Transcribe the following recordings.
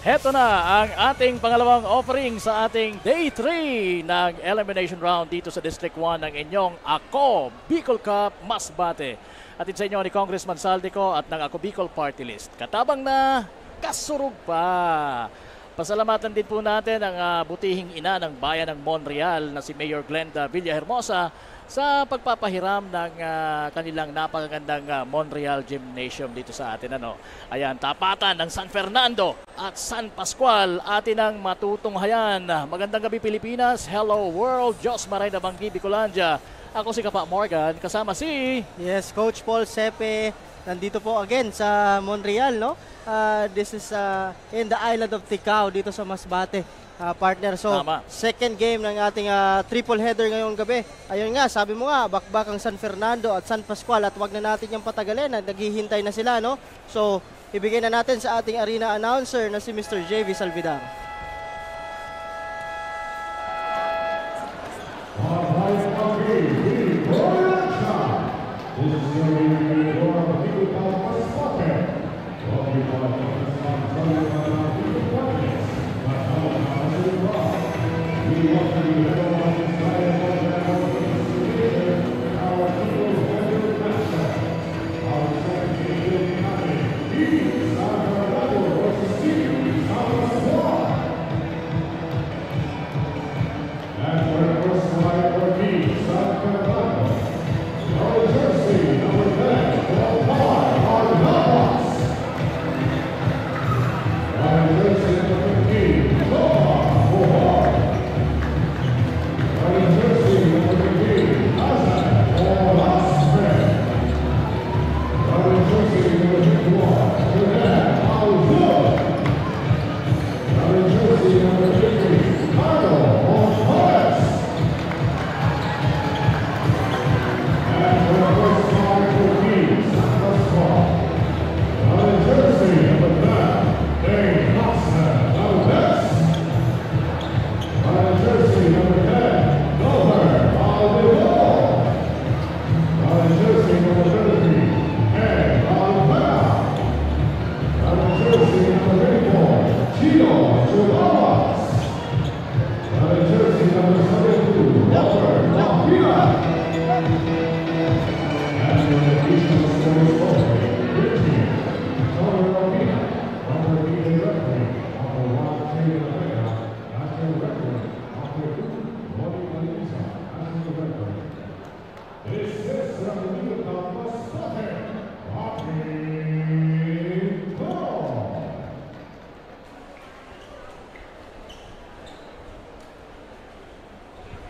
Heto na ang ating pangalawang offering sa ating Day 3 ng elimination round dito sa District 1 ng inyong Ako Bicol Cup Masbate. At sa inyo ni Congressman Saldico at ng Ako Bicol Party List. Katabang na kasurug pa. Pasalamatan din po natin ang butihing ina ng bayan ng Monreal na si Mayor Glenda Villahermosa sa pagpapahiram ng kanilang napakagandang Monreal Gymnasium dito sa atin. Ayan, tapatan ng San Fernando at San Pascual atin ang matutunghayan. Magandang gabi Pilipinas, hello world, Diyos Maray na Banggi, Bicolandia. Ako si Kapa Morgan, kasama si... Yes, Coach Paul Sepe, nandito po again sa Monreal, no? This is in the island of Ticao dito sa Masbate. Partner. So, Tama. Second game ng ating triple header ngayong gabi. Ayun nga, sabi mo nga, bakbak ang San Fernando at San Pascual at wag na natin yung patagalin. Naghihintay na sila, no? So, ibigay na natin sa ating arena announcer na si Mr. JV Salvidar.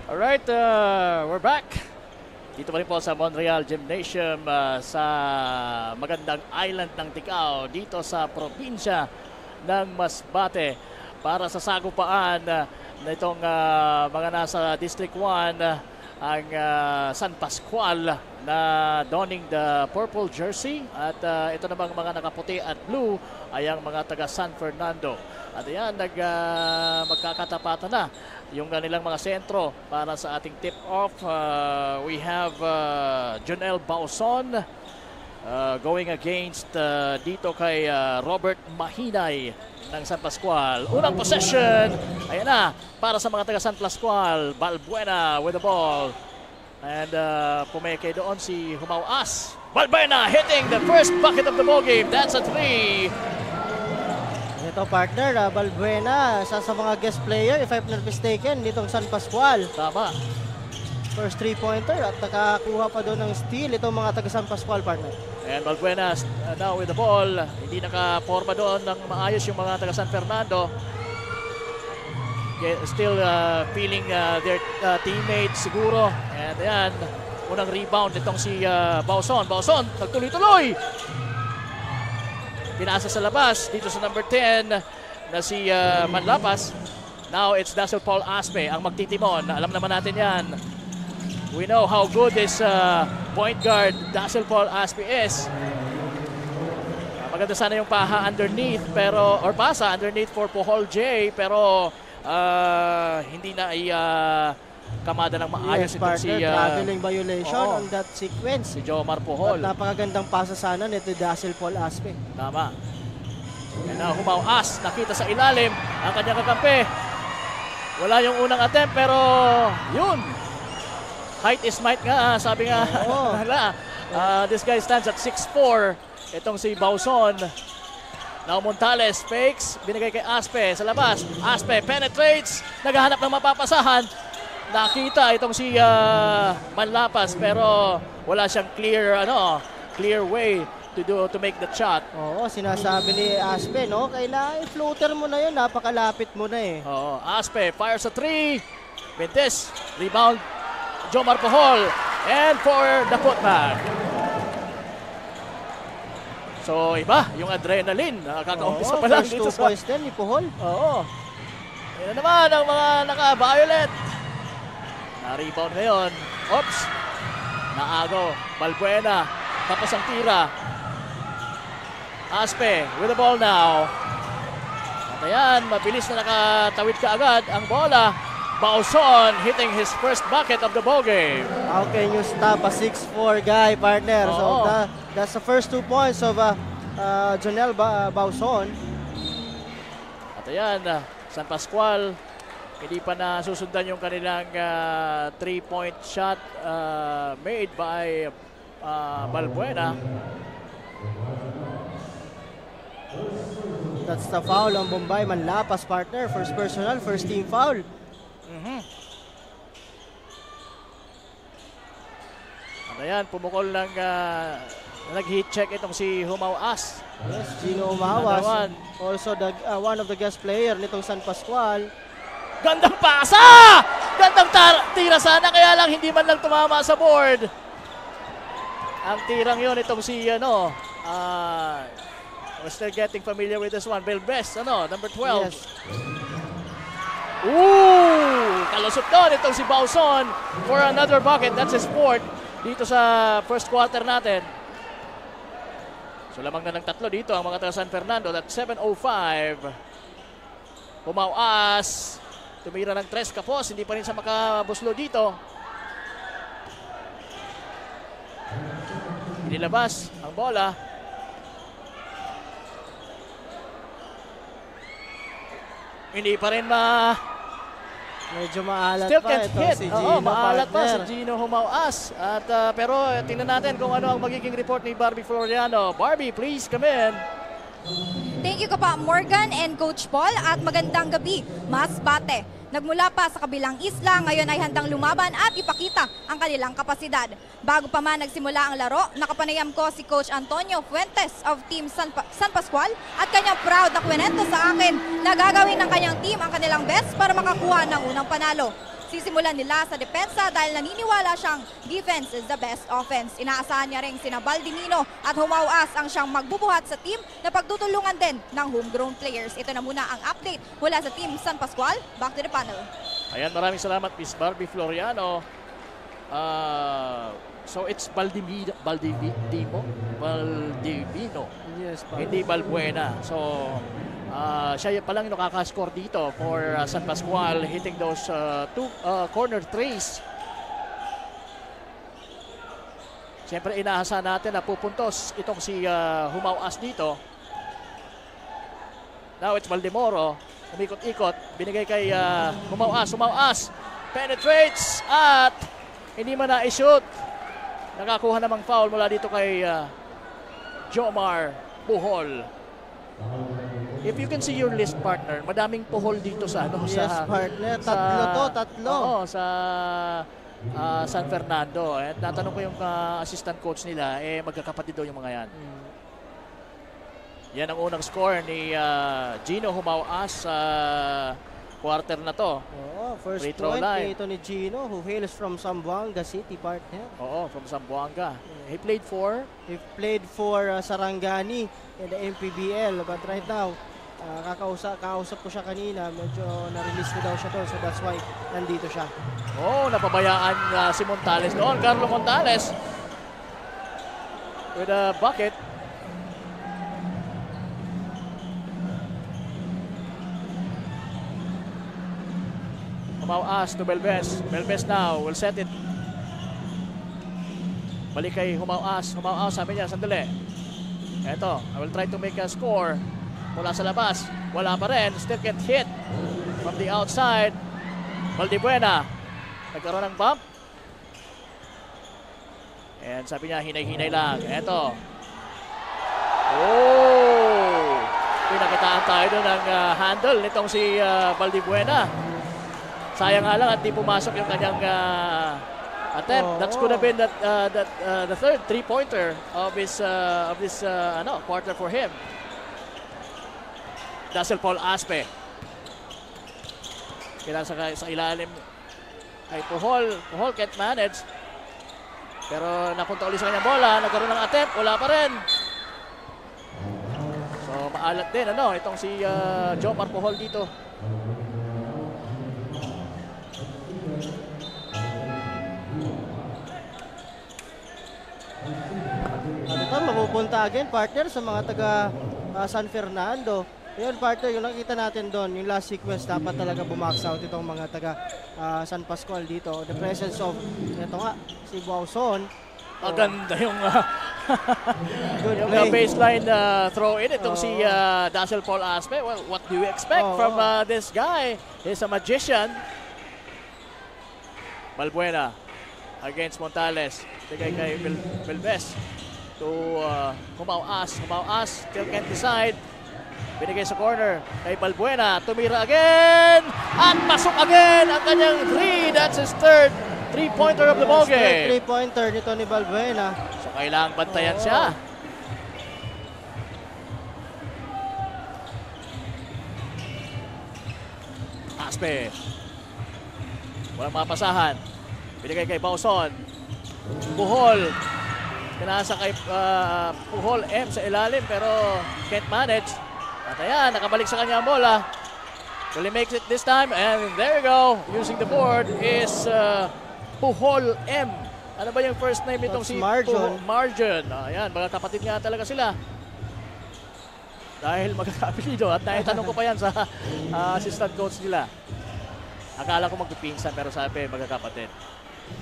Alright, we're back. Dito pa rin po sa Monreal Gymnasium sa magandang island ng Ticao dito sa probinsya ng Masbate para sa sagupaan na itong mga nasa District 1 ang San Pascual na donning the purple jersey at ito namang mga nakaputi at blue ay ang mga taga San Fernando. At ayan, magkakatapatan na yung kanilang mga sentro para sa ating tip-off. We have Jonel Bauson going against dito kay Robert Mahinay ng San Pascual. Unang possession, ayan na, para sa mga taga San Pascual. Balbuena with the ball. And pumeke doon si Humauas. Balbuena hitting the first bucket of the ball game. That's a 3. Ito partner, Balbuena, isa sa mga guest player, if I'm not mistaken, nitong San Pascual. Tama. First 3-pointer at nakakuha pa doon ng steal itong mga taga San Pascual, partner. And Balbuena now with the ball. Hindi nakaporma doon ng maayos yung mga taga San Fernando. Still feeling their teammates siguro. And ayan, unang rebound itong si Bauson. Bauson, nagtuloy-tuloy. Pinasa sa labas dito sa number 10 na si Manlapas. Now it's Dazzle Paul Aspe ang magtitimon. Alam naman natin yan. We know how good this point guard Dazzle Paul Aspe is. Maganda sana yung paha underneath pero or pasa underneath for Pohol J pero hindi na ay kamada ng maayos yes, itong si traveling violation on that sequence. Si Jomar Pohol. At napakagandang pasa sana nito Dazzle Paul Aspe. Tama. And now Humau-As, nakita sa ilalim ang kanyang kakampi. Wala yung unang attempt pero yun. Height is might nga, sabi nga. This guy stands at 6'4". Itong si Bauson. Now Montales fakes, binigay kay Aspe sa labas. Aspe penetrates, naghahanap ng mapapasahan. Nakita itong si Manlapas pero wala siyang clear way to make the shot. Oo, sinasabi ni Aspe, no? Kailangan i-floater mo na yun, napakalapit mo na eh. Oo, Aspe fires a 3. Bentes, rebound, Jomar Puhol, and for the putback. So iba, yung adrenaline, kakaumpisa pa lang first dito 2 points din ni Puhol. Oo. Yan naman ang mga naka-violet. Na-rebound ngayon. Oops. Naago, Balbuena, tapos ang tira. Aspe with the ball now. At ayan, mabilis na nakatawid ka agad ang bola. Bauson hitting his first bucket of the ball game. How can you stop a 6'4" guy, partner? So that's the first 2 points of Jonel Bauson. At ayan, San Pascual, hindi pa na susundan yung kanilang 3-point shot made by Balbuena. That's the foul on Bombay. Manlapas, partner. First personal, first team foul. At ayan, pumukol ng nag-heat check itong si Humau-As. Yes, Gino Umawas. Also one of the guest player nitong San Pascual. Gandang pasa! Gandang tira sana, kaya lang hindi man lang tumama sa board. Ang tirang yun itong si we're still getting familiar with this one. Belbes, number 12. Yes. Ooh! Kalusot doon itong si Bauson for another bucket. That's his fourth dito sa first quarter natin. So lamang na ng 3 dito ang mga taga San Fernando. That's 7:05. Humau-As. Tumira ng 3 kapos. Hindi pa rin siya makabuslo dito. Inilabas ang bola. Hindi pa rin Medyo maalat still pa can't ito hit. si Gino, Maalat pa si partner. Gino Humau-As. At pero tingnan natin kung ano ang magiging report ni Barbie Floriano. Barbie, please come in. Thank you pa Morgan and Coach Paul at magandang gabi, Masbate. Nagmula pa sa kabilang isla, ngayon ay handang lumaban at ipakita ang kanilang kapasidad. Bago pa man nagsimula ang laro, nakapanayam ko si Coach Antonio Fuentes of Team San Pascual at kanyang proud na kwento sa akin na gagawin ng kanyang team ang kanilang best para makakuha ng unang panalo. Sisimulan nila sa depensa dahil naniniwala siyang defense is the best offense. Inaasahan niya rin sina Baldimino at Humau-As ang siyang magbubuhat sa team na pagtutulungan din ng homegrown players. Ito na muna ang update mula sa Team San Pascual. Back to the panel. Ayan, maraming salamat Miss Barbie Floriano. So it's Baldimino. Yes, Hindi Balbuena. So siya pa lang yung nakaka-score dito for San Pascual, hitting those 2 corner threes. Siyempre inaasahan natin na pupuntos itong si Humau-As dito. Now it's Valdemoro. Umikot-ikot. Binigay kay Humau-As. Humau-As penetrates at hindi man na-shoot. Nakakuha namang foul mula dito kay Jomar Puhol. If you can see your list, partner, madaming Puhol dito sa Yes, partner. Tatlo. Oo, sa San Fernando. At natanong ko yung assistant coach nila, magkakapatid daw yung mga yan. Yan ang unang score ni Gino Humau-As sa quarter na to. Oo, first Free throw point line. ito ni Gino who hails from Zamboanga City, partner. Oo, from Zamboanga. He played for Sarangani in the MPBL, but right now kausap ko siya kanina, medyo na-release na daw siya doon, so that's why nandito siya. Napabayaan si Montales doon. Carlo Montales with a bucket. Humau-As to Belbes. Belbes now will set it. Balik kay Humau-As. Humau-As, sabi niya, sandali. Eto, I will try to make a score. mula sa labas. Wala pa rin. Still get hit from the outside. Valdibuena. Nagkaroon ng bump. And sabi niya, hinay-hinay lang. Eto. Oh! Pinakitaan tayo doon ng handle nitong si Valdibuena. Sayang nga lang at di pumasok yung kanyang attempt. That could have been the third three-pointer of this quarter for him. Dazzle Paul Aspe. Kailangan sa ilalim ay Puhol. Puhol can't manage. Pero napunta ulit sa kanyang bola. Nagkaroon ng attempt. Wala pa rin. So maalat din itong si Jomar Puhol dito. Ano ito, mapupunta again, partner, sa mga taga San Fernando. Yun, partner, yung nakita natin doon, yung last sequence, dapat talaga bumax out itong mga taga San Pascual dito. The presence of, ito nga, si Buauson. Maganda yung, Good yung play. baseline throw in itong si Dazzle Paul Aspe. Well, what do you expect from this guy? He's a magician. Valbuena against Montales. Bigay kay Belves to Humao-As. Humao-As still can't decide. Binigay sa corner kay Valbuena. Tumira again! At pasok again ang kanyang three. That's his third three-pointer of the ball game. Three-pointer nito ni Valbuena. So kailangang bantayan siya. Aspe. Walang mapasahan. Binigay kay Bauson. Puhol. Pinasa kay Puhol M sa ilalim pero can't manage. At ayan, nakabalik sa kanya ang bola. Will he makes it this time? And there you go. Using the board is Puhol M. Ano ba yung first name nitong si Marjon? Marjon. Ayan, mga kapatid nga talaga sila. Dahil magkakapilido at naitanong ko pa yan sa assistant coach nila. Akala ko magpipinsan pero sabi magkakapatid.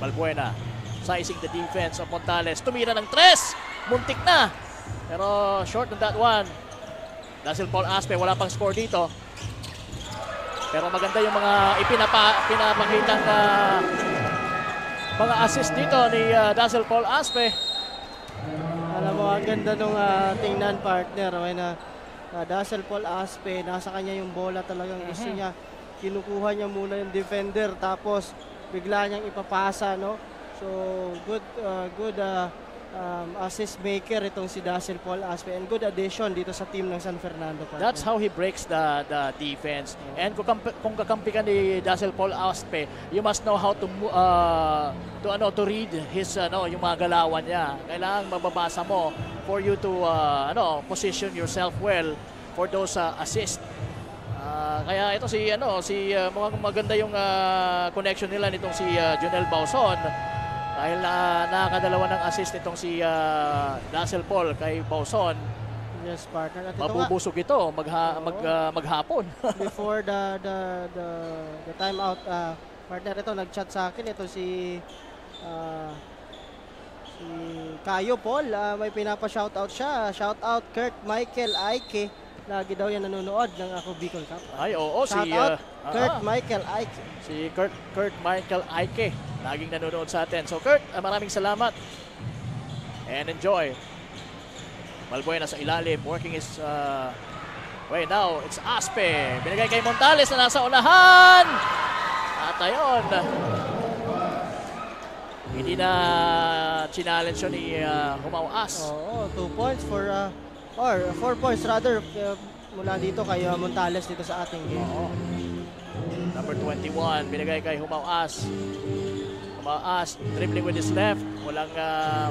Valbuena sizing the defense of Montales. Tumira ng 3. Muntik na. Pero short on that one. Dazzle Paul Aspe, wala pang score dito. Pero maganda yung mga pinapakitang mga assist dito ni Dazzle Paul Aspe. Alam mo, ang ganda nung tingnan, partner. Okay na Dazzle Paul Aspe, nasa kanya yung bola talagang gusto niya. Kinukuha niya muna yung defender tapos bigla niyang ipapasa, no? So, good assist maker itong si Dazzle Paul Aspe and good addition dito sa team ng San Fernando. Partner. That's how he breaks the defense. And kung kakampi ka ni Dazzle Paul Aspe, you must know how to read his yung mga galawan niya. Kailangan mababasa mo for you to position yourself well for those assists. Kaya ito mukhang maganda yung connection nila nitong si Jonel Bauson. Dahil nakakadalawa ng assist itong si Dazzle Paul kay Bauson. Yes, partner. At ito Mabubusog ito maghapon. Before the timeout, partner, ito nag-chat sa akin ito si Kayo Paul, may pinapa-shoutout siya. Shoutout Kurt Michael Aike. Lagi daw yan nanonood ng Ako Bicol Cup. Ay, oo, Shoutout Kurt Michael Aike. Si Kurt Michael Aike. Laging nanonood sa atin. So Kurt, maraming salamat. And enjoy. Valbuena sa ilalim, working his way now. It's Aspe. Binigay kay Montales na nasa unahan. At ayun. Hindi na challenge yun ni Humao-As. Oo, 2 points for or 4 points rather mula dito kay Montales dito sa ating game. Oo. Number 21, binigay kay Humao-As. Humao-As, dribbling with his left. Walang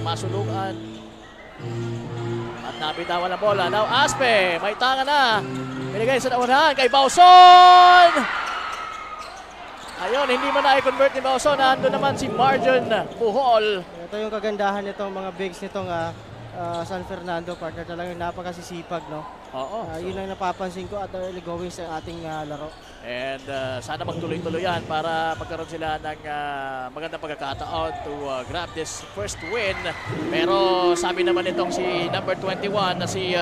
masulugan. At nabitawan ang bola. Now Aspe, may tanga na. Binigay sa naunahan kay Bauson. Ayun, hindi man na-convert ni Bauson. Nandun naman si Marjon Puhol. Ito yung kagandahan nitong mga bigs nitong San Fernando, partner. Talagang napakasisipag, no? Oo. Yun ang napapansin ko at early goings sa ating laro. And sana magtuloy-tuloy yan para magkaroon sila ng magandang pagkakataon to grab this first win. Pero sabi naman itong si number 21 na si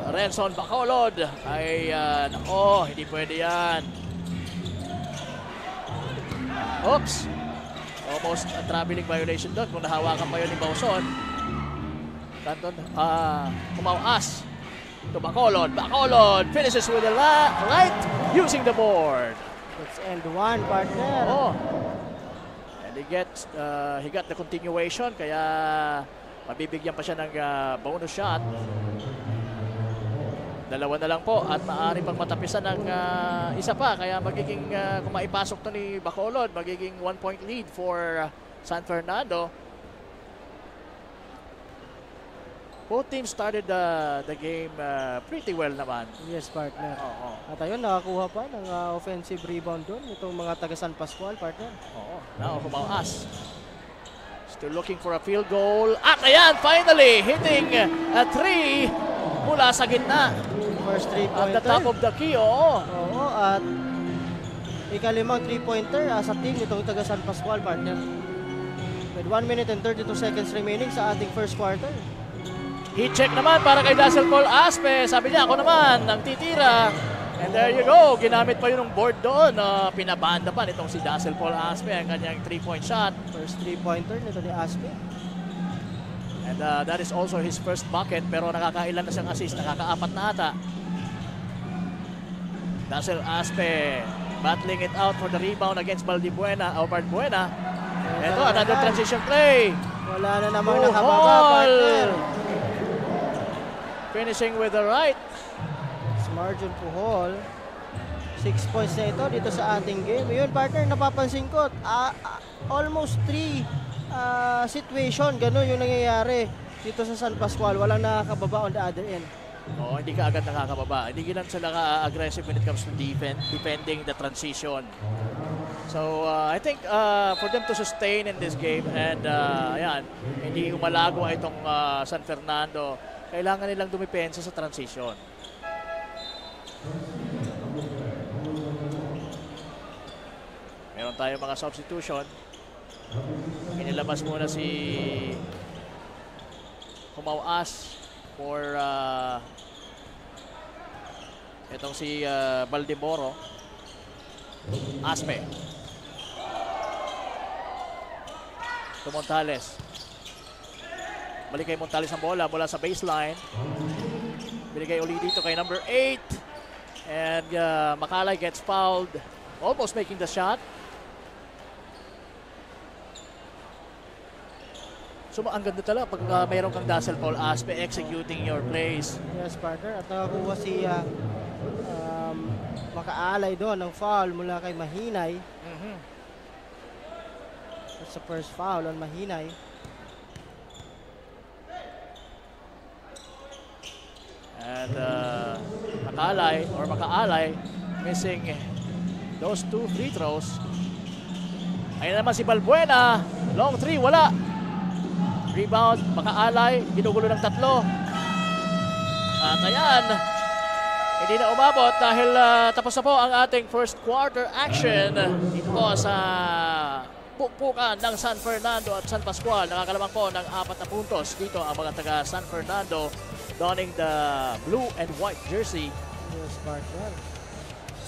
Renson Bacolod ay hindi pwede yan. Oops! Almost a traveling violation doon kung nahawakan pa yun ni Bauson. Canton, kumawas to Bacolod. Bacolod finishes with the right using the board. Let's end one, partner. Oh. And he got the continuation, kaya mabibigyan pa siya ng bonus shot. Dalawa na lang po at maaari pang matapisan ng isa pa, kaya magiging kung maipasok to ni Bacolod, magiging 1-point lead for San Fernando. Both teams started the game pretty well naman. Yes, partner. Oo. At ayun, nakakuha pa ng offensive rebound doon itong mga taga San Pascual, partner. Oo. Now, kumawas. Still looking for a field goal. At ayan, finally, hitting a 3 mula sa gitna. First At three-pointer. the top of the key, oo. Oo, at ikalimang three-pointer sa team nitong taga San Pascual, partner. With 1 minute and 32 seconds remaining sa ating first quarter. Heat check naman para kay Dazzle Paul Aspe. Sabi niya, ako naman, ang titira. And there you go. Ginamit pa yun ng board doon. Pinabanda pa nitong si Dazzle Paul Aspe ang kanyang 3-point shot. First three-pointer nito ni Aspe. And that is also his first bucket. Pero nakakailan na siyang assist. Nakaka-4 na ata. Dazzle Aspe battling it out for the rebound against Baldibuena. Ito, another transition play. Wala na namang nakababa, partner. Finishing with the right. Marjon Puhol. 6 points na ito dito sa ating game. Yun, partner, napapansin ko, almost 3 situation. Ganun yung nangyayari dito sa San Pascual. Walang nakakababa on the other end. Oo, hindi ka agad nakakababa. Hindi ganun sila ka-aggressive when it comes to defending the transition. So, I think for them to sustain in this game and ayan, hindi umalago itong San Fernando, kailangan nilang dumipensa sa transition. Meron tayo mga substitution. Inilabas muna si Kumawas for itong si Baldemoro. Aspe to Montales. Balik kay Montales ang bola mula sa baseline. Binigay ulit dito kay number 8. And Macalay gets fouled. Almost making the shot. So ang ganda talaga pag mayroon kang Dazzle Paul Aspe executing your plays. Yes, partner. At nakakuha si Makaalay doon ng foul mula kay Mahinay. That's the first foul on Mahinay. And Makaalay missing those 2 free throws. Ayun naman si Balbuena. Long 3, wala. Rebound, Makaalay, ginugulo ng 3. At ayan, hindi na umabot dahil tapos na po ang ating first quarter action dito po sa pukpukan ng San Fernando at San Pascual. Nakakalamang po ng 4 na puntos dito ang mga taga San Fernando donning the blue and white jersey. Yes, partner.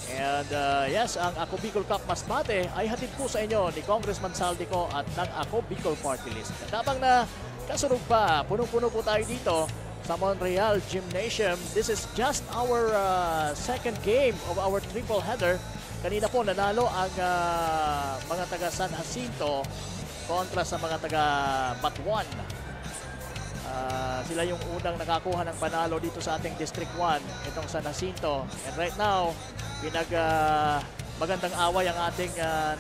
And yes, ang Ako Bicol Cup Masbate ay hatid po sa inyo ni Congressman Saldico at ng Ako Bicol Party List. Habang na kasunod pa, punong-puno po tayo dito sa Montreal Gymnasium. This is just our second game of our triple header. Kanina po nanalo ang mga taga San Jacinto kontra sa mga taga Batuan. Sila yung unang nakakuha ng panalo dito sa ating District 1, itong San Jacinto. And right now, magandang away ang ating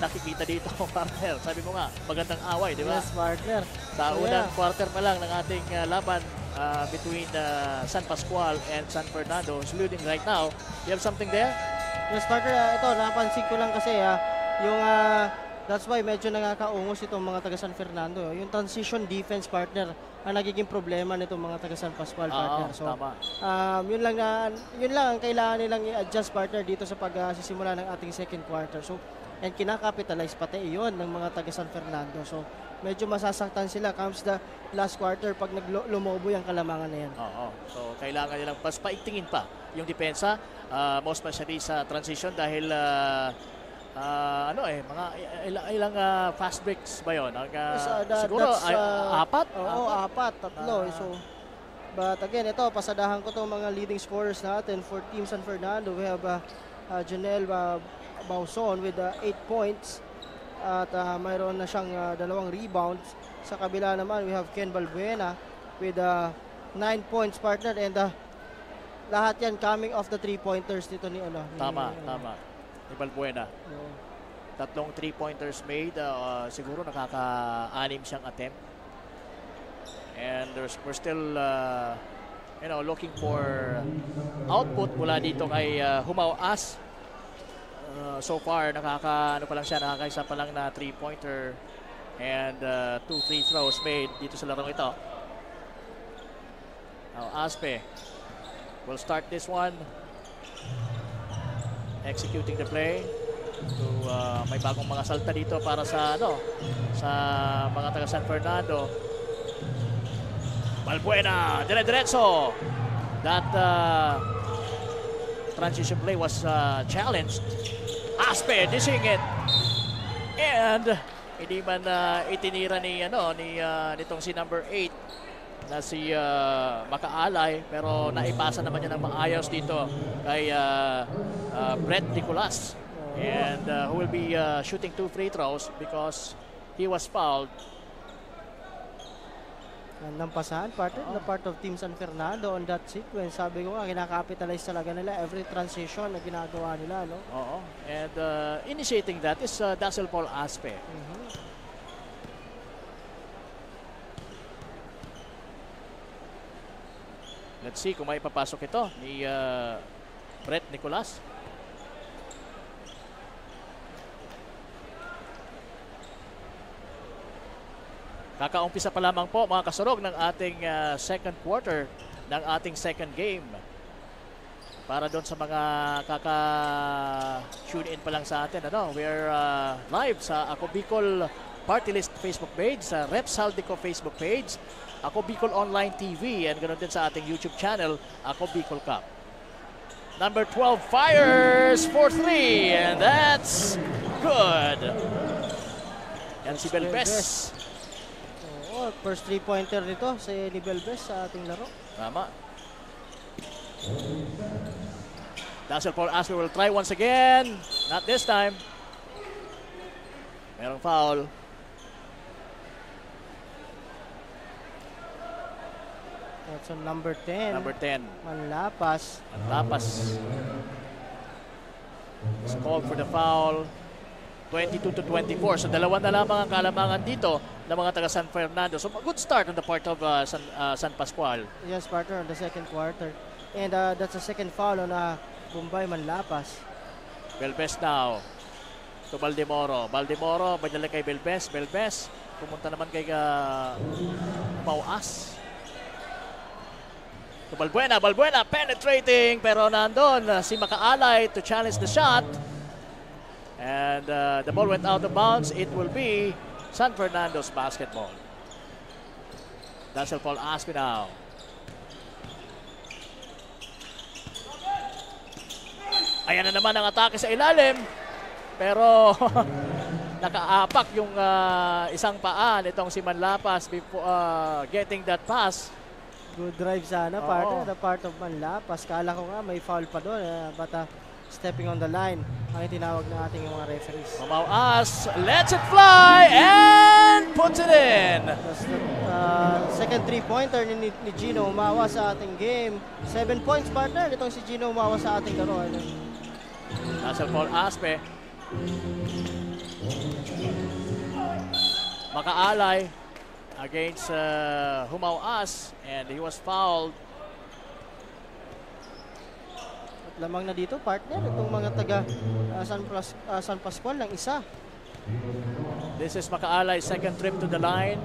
nakikita dito, partner. Sabi mo nga, magandang away, di ba? Yes, partner. Sa unang quarter pa lang ng ating laban between San Pascual and San Fernando, including right now. You have something there? Yes, partner. Ito, napansin ko lang kasi yung that's why medyo nakakaungos itong mga taga San Fernando. Yung transition defense, partner, ang nagiging problema nitong mga taga San Pascual, partner. So, tama. yun lang ang kailangan nilang i-adjust, partner, dito sa pagsisimula ng ating second quarter. So, and kinakapitalize pati iyon ng mga taga San Fernando. So medyo masasaktan sila comes the last quarter pag lumobo yung kalamangan na yan. Oo. So kailangan nilang mas paigtingin pa yung depensa, most especially sa transition dahil mga ilang fast breaks ba yun? Siguro apat? Oo, apat, tatlo. So but again, ito, pasadahan ko itong mga leading scorers natin for Team San Fernando. We have Janelle Bauson with 8 points. At mayroon na siyang 2 rebounds. Sa kabila naman, we have Ken Balbuena with 9 points, partner. And lahat yan coming off the 3-pointers dito ni Tama. Ni Balbuena. Tatlong 3-pointers made. Siguro nakaka-anim siyang attempt. And we're still looking for output mula dito kay Humao As. So far nakakaisa pa lang na 3-pointer and 2 free throws made dito sa larong ito. Now Aspe will start this one, executing the play. May bagong mga salta dito para sa mga taga San Fernando. Balbuena, dire-diretso. That transition play was challenged. Aspe dishing it. And hindi man itinira nitong si number 8 na si Makaalay, pero naipasa naman niya ng maayos dito kay Brett Nicolas. And who will be shooting 2 free throws because he was fouled. Nampasahan, partner, na part of Team San Fernando on that sequence. Sabi ko nga, kinakapitalize talaga nila every transition na ginagawa nila, no? Oo. And initiating that is Dazzle Paul Aspe. Let's see kung may papasok ito ni Brett Nicolas. Kakaumpisa pa lamang po mga kasurog ng ating second quarter ng ating second game. Para doon sa mga kaka-tune in pa lang sa atin, we're live sa Ako Bicol Party List Facebook page, sa Rep Saldico Facebook page, Ako Bicol Online TV, and ganoon din sa ating YouTube channel, Ako Bicol Cup. Number 12 fires for 3, and that's good. Yan si Belbes. First 3-pointer nito si Belbes sa ating laro. Tama. Dazzle Paul Aspe will try once again. Not this time. Merong foul. That's on number 10. Number 10. Manlapas. It's called for the foul. 22-24. So dalawa na lamang ang kalamangan dito ng mga taga San Fernando. So a good start on the part of San Pascual. Yes, partner, on the second quarter. And that's a second foul on Bombay Manlapas. Belbes now to Baldemoro. Baldemoro, banyala kay Belbes. Belbes, pumunta naman kay Pauas. To Balbuena penetrating, pero nandun si Makaalay to challenge the shot. And the ball went out of bounds. It will be San Fernando's basketball. Dazzle Paul Aspe now. Ayan na naman ang atake sa ilalim. Pero nakaapak yung isang paa nitong si Manlapas before getting that pass. Good drive sana, partner, the part of Manlapas. Kala ko nga may foul pa doon, but stepping on the line ang tinawag na ating mga referees. Humao As lets it fly and puts it in. That's the second 3-pointer ni Gino Humawa sa ating game. 7 points, partner, itong si Gino Humawa sa ating laro. Dazzle Paul Aspe. Makaalay against Humao As, and he was fouled. Lamang na dito, partner, itong mga taga San Pascual ng isa. This is Makaalay, second trip to the line.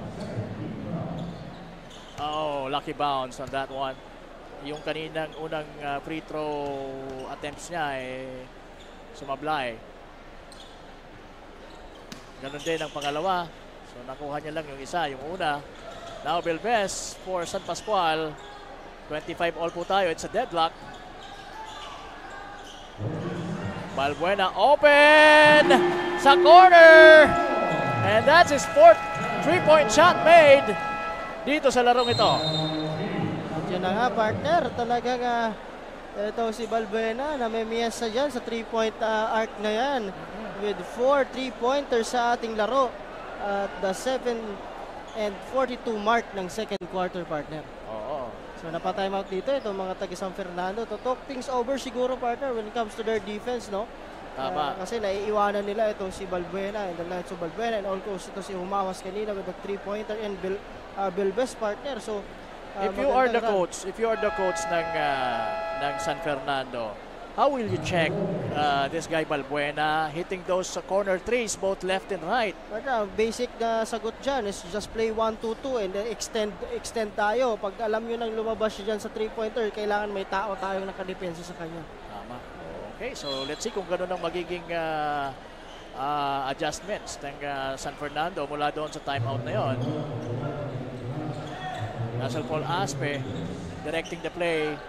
Oh, lucky bounce on that one. Yung kaninang unang free throw attempts niya sumablay. Ganun din ang pangalawa. So nakuha niya lang yung isa, yung una. Now Belbes for San Pascual. 25 all po tayo. It's a deadlock. Balbuena open sa corner. And that's his fourth 3-point shot made dito sa larong ito. Diyan na nga, partner. Talagang ito si Balbuena na may miyasa dyan sa 3-point arc na yan. With 4 3-pointers sa ating laro. At the 7:42 mark ng second quarter, partner. Oo. So napatime out dito itong mga taga San Fernando. To talk things over siguro, partner, when it comes to their defense, no? Tama. Kasi naiiwanan nila itong si Balbuena and the Knights of Balbuena, and also ito si Humawas kanina with the 3-pointer and Belbes, partner. So if you are the coach ng San Fernando, how will you check this guy Balbuena hitting those corner threes both left and right? Basic na sagot dyan is just play 1-2-2 and then extend tayo. Pag alam nyo nang lumabas siya dyan sa 3-pointer, kailangan may tao tayong nakadepensa sa kanya. Tama. Okay, so let's see kung gano'n ang magiging adjustments ng San Fernando mula doon sa timeout na yon. Russell Paul Aspe directing the play.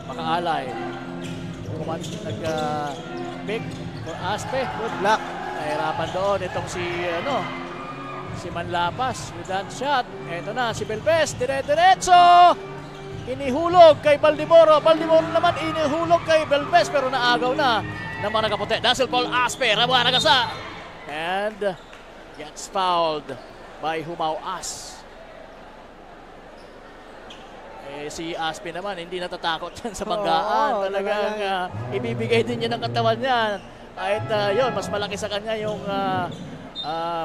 Makaalay. Nag-pick for Aspe. Good luck. Nahirapan doon itong si Manlapas with that shot. Ito na si Belbes, dire-diretso. Inihulog kay Baldimoro. Baldimoro naman inihulog kay Belbes pero naagaw na ng mga nakaputi. Russell Paul Aspe, Rabuanagasa. And gets fouled by Humau-As. Si Aspe naman hindi natatakot yan sa banggaan. Talagang ibibigay din niya ng katawan niya. Kahit yun, mas malaki sa kanya yung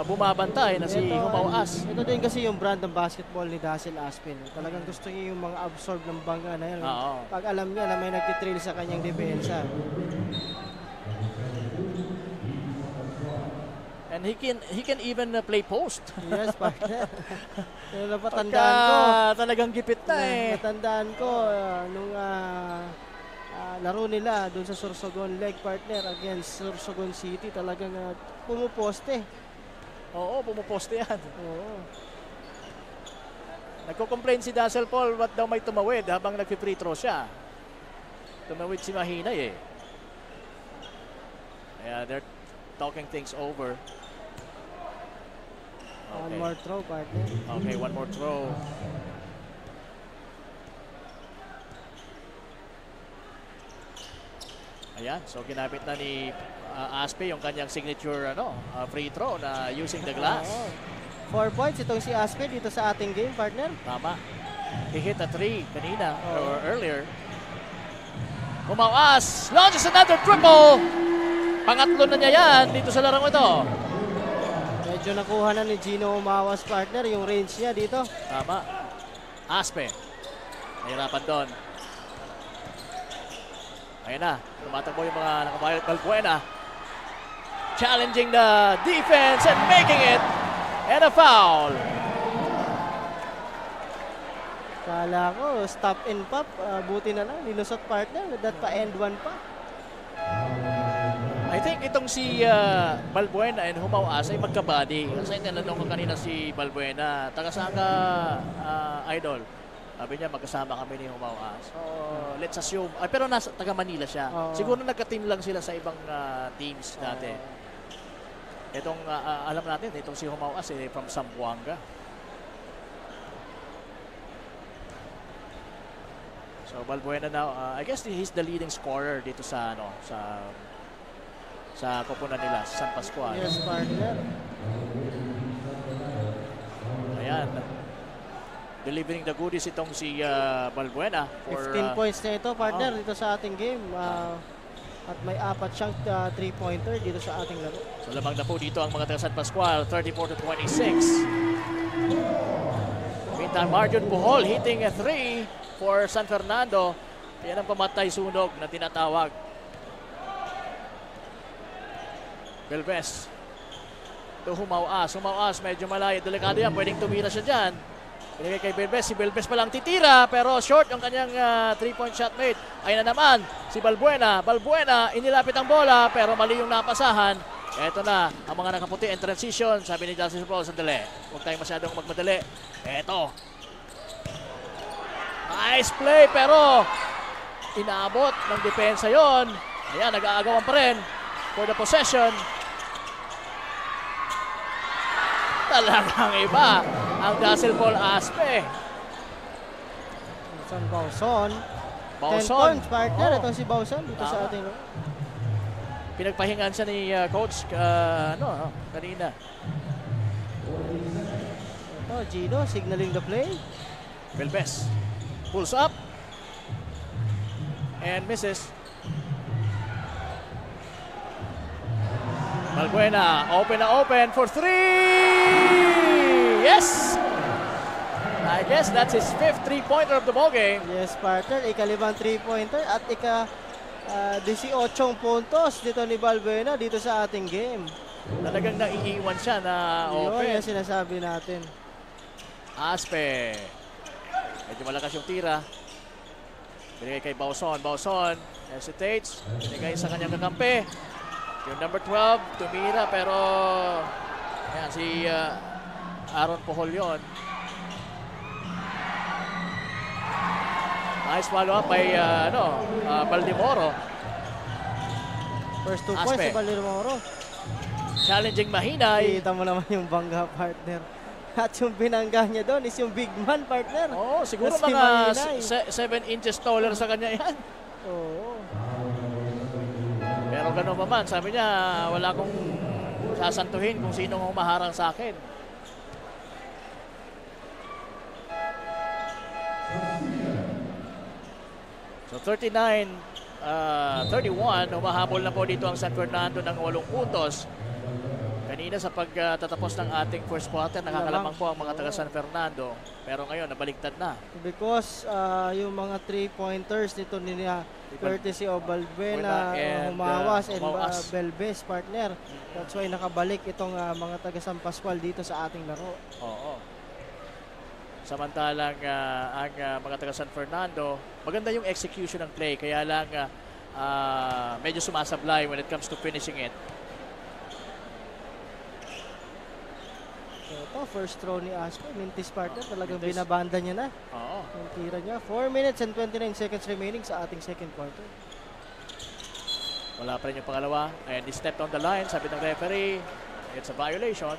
bumabantay na si Humau-As. Ito din kasi yung brand ng basketball ni Russell Aspe. Talagang gusto niya yung mga absorb ng bangga na yan. Pag alam niya na may nagtitrail sa kanyang depensa. And he can even play post. Yes, partner. Napatandaan ko. Talagang gipit na eh. Natandaan ko nung laro nila doon sa Sorsogon leg, partner, against Sorsogon City. Talagang pumuposte. Oo, pumuposte yan. Oo. Nagko-complain si Russell Paul ba't daw may tumawid habang nag-free throw siya. Tumawid si Mahinay eh. Kaya they're talking things over. Okay. One more throw, partner. Okay, one more throw. Ayan, so ginamit na ni Aspe yung kanyang signature free throw na using the glass. 4 points itong si Aspe dito sa ating game, partner. Tama. He hit a 3 kanina or earlier. Humau-As launches another triple. Pangatlo na niya yan dito sa larong ito. Medyo nakuha na ni Gino Humawas, partner, yung range niya dito. Tama. Aspe. Nahirapan doon. Ayun na. Tumatakbo yung mga nakabayot. Balbuena. Challenging the defense and making it. And a foul. Kala ko, stop and pop. Buti na lang. Nilusot, partner. That pa end one pa. I think itong si Balbuena and Humau-As ay magkabady. Kasi tinanong ko kanina si Balbuena, taga saan ka, idol? Sabi niya, magkasama kami ni Humau-As. So, let's assume, pero taga Manila siya. Siguro nagka-team lang sila sa ibang teams dati. Itong, alam natin, itong si Humau-As from Zamboanga. So, Balbuena now, I guess he's the leading scorer dito sa koponan nila, San Pascual. Yes, partner. Ayan. Delivering the goodies itong si Balbuena. 15 points na ito, partner, dito sa ating game. At may 4 siyang 3-pointer dito sa ating laro. So lamang na po dito ang mga taga San Pascual, 34-26. Meantime, Marjon Bohol hitting a 3 for San Fernando. Yan ang pamatay sunog na tinatawag. Belbes to Humau-As. Humau-As medyo malayo, delikado yan, pwedeng tumira siya dyan. Pinigay kay Belbes, si Belbes palang titira pero short yung kanyang 3-point shot made. Ayun na naman si Balbuena. Balbuena, inilapit ang bola pero mali yung napasahan. Eto na, ang mga nakaputi in transition. Sabi ni Justice Paul, sandali. Huwag tayong masyadong magmadali. Eto. Nice play pero inaabot ng depensa yon. Ayan, nag-aagawan pa rin for the possession. Talagang iba ang Justice Paul Aspe. San Bauson. 10 Bauson. points, partner. Oo. Ito si Bauson dito sa Tama. ating... Pinagpahingan siya ni coach kanina. Ito, Gino, signaling the play. Belbes pulls up and misses. Balbuena open na open for 3. Yes! I guess that's his 5th 3-pointer of the ball game. Yes, partner. Ika-5 3-pointer at ika-18 puntos dito ni Balbuena dito sa ating game. Talagang naiiwan siya na Yun open. yung sinasabi natin. Aspe. Medyo malakas yung tira. Binigay kay Bauson. Bauson hesitates. Binigay sa kanyang kakampi. Yung number 12, tumira pero ayan, si Aaron Pohol yun. Nice follow up by Baldimoro. First 2 Aspe. points si Balmoro. Challenging Mahinay. Kita mo naman yung bangga, partner. At yung binangga niya doon is yung big man, partner. Oh, siguro Si mga Mahinay. 7 inches taller sa kanya yan. Oo. Pero gano'n pa man, sabi niya, wala akong sasantuhin kung sino ang humaharang sa akin. So 39-31, humahabol na po dito ang San Fernando ng 8 puntos. Kanina sa pagtatapos ng ating first quarter, nakakalamang po ang mga taga San Fernando. Pero ngayon, nabaliktad na. Because yung mga 3-pointers nito ni courtesy of Balbuena, And, Humawas and Humawas. Belbes, partner. That's why nakabalik itong mga taga San Pascual dito sa ating laro. Oo. Samantalang ang mga taga San Fernando, maganda yung execution ng play. Kaya lang medyo sumasablay when it comes to finishing it. So ito, first throw ni Aspe. Mintis, partner. Talagang Mintis. binabanda niya na. Oo. Yung tira niya. 4 minutes and 29 seconds remaining sa ating second quarter. Wala pa rin yung pangalawa. And he stepped on the line. Sabi ng referee, it's a violation.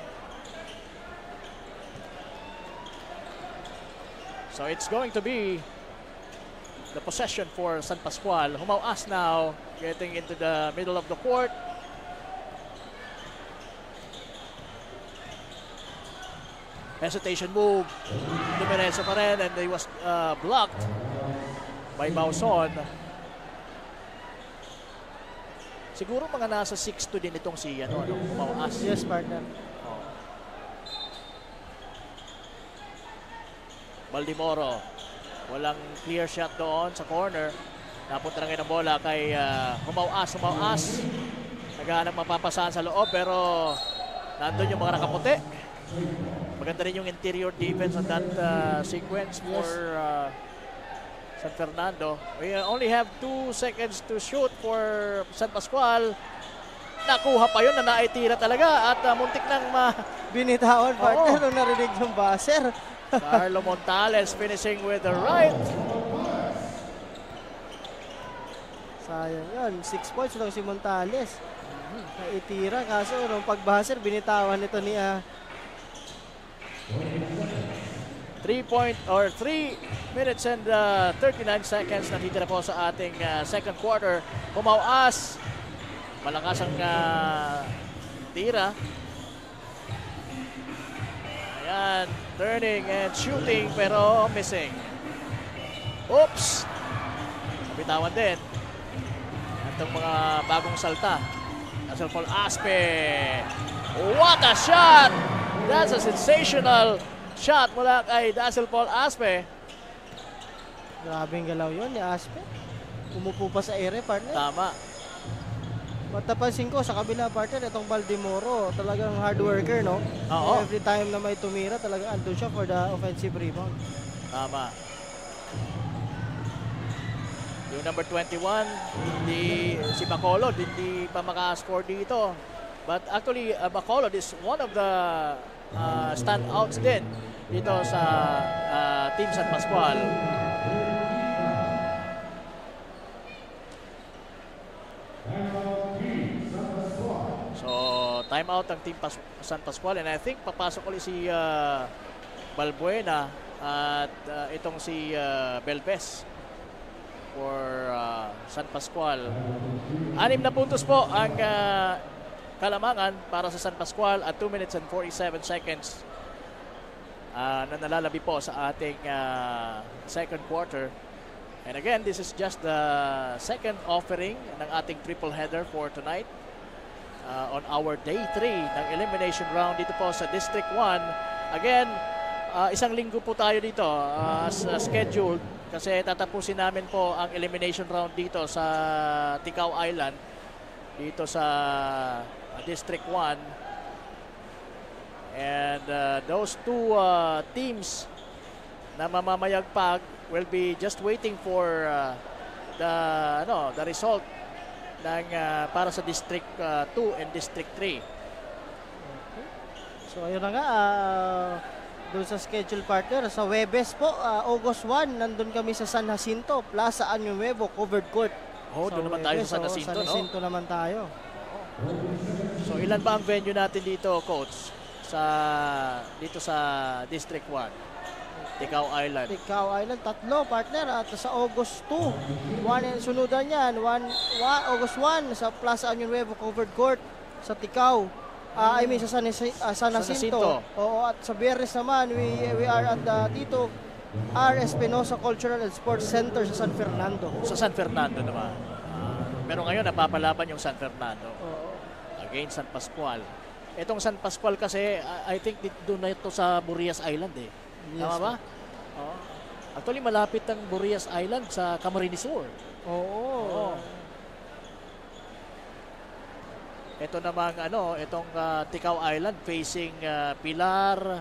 So it's going to be the possession for San Pascual. Humawas now, getting into the middle of the court. Hesitation move. Dumiretso pa rin and he was blocked by Bauson. Siguro mga nasa 6'2" din itong si Humawas. Yes, partner. Baldimoro, walang clear shot doon sa corner. Napunta na ngayon ang bola kay Humawas. Naghahanap mapapasahan sa loob pero nandun yung mga nakaputi. Maganda rin yung interior defense on that sequence for San Fernando. We only have 2 seconds to shoot for San Pascual. Nakuha pa yun na naitira talaga at muntik nang Binitawan, partner, Oo. nung narinig yung buzzer. Carlo Montales finishing with the right. Sayang yun. 6 points lang si Montales. Naitira, kaso nung pag-buzzer, binitawan nito ni 3 minutes and 39 seconds na titira po sa ating second quarter. Humawas. Malakas ang tira. Ayan, turning and shooting pero missing. Oops! Nabitawan din. Itong mga bagong salta. Nasa Paul Aspe. What a shot! That's a sensational shot mula kay Dazzle Paul Aspe. Grabing galaw yun ni Aspe. Umupo pa sa ere, partner. Tama. Matapansin ko sa kabila, partner, itong Baldimoro, talagang hard worker, no? Oo. Every time na may tumira, talagang andun siya for the offensive rebound. Tama. Yung number 21, si Bacolod, hindi pa maka-score dito. But actually, Bacolod is one of the standouts din dito sa Team San Pascual. So, time out ang Team San Pascual. And I think papasok ulit si Balbuena at itong si Belbes for San Pascual. 6 na puntos po ang kalamangan para sa San Pascual at 2 minutes and 47 seconds na nalalabi po sa ating second quarter. And again, this is just the second offering ng ating triple header for tonight on our day 3 ng elimination round dito po sa District 1. Again, isang linggo po tayo dito as scheduled kasi tatapusin namin po ang elimination round dito sa Ticao Island dito sa District 1. And those two teams na mamamayagpag will be just waiting for the result ng para sa District 2 and District 3. Okay. So ayun na nga, doon sa schedule partner, sa Webes po, August 1, nandun kami sa San Jacinto, Plaza Año Nuevo, covered court. Oh, doon naman tayo sa San Jacinto, San Jacinto naman tayo. So ilan ba ang venue natin dito, Coach? Dito sa District 1? Ticao Island. Ticao Island, 3 partner. At sa August 2, sunudan yan. August 1 sa Plaza Año Nuevo covered court sa Ticao. Sa San Jacinto. Oo, at sa Biyernes naman, we are at Tito R. Espinosa Cultural and Sports Center sa San Fernando. Sa San Fernando naman. Pero ngayon, napapalaban yung San Fernando. Oo. Against San Pascual. Itong San Pascual kasi, I think doon na ito sa Burias Island eh. Yes, tama ba? Oo. Actually, malapit ang Burias Island sa Camarines Sur. Oo. Ito namang itong Ticao Island facing Pilar,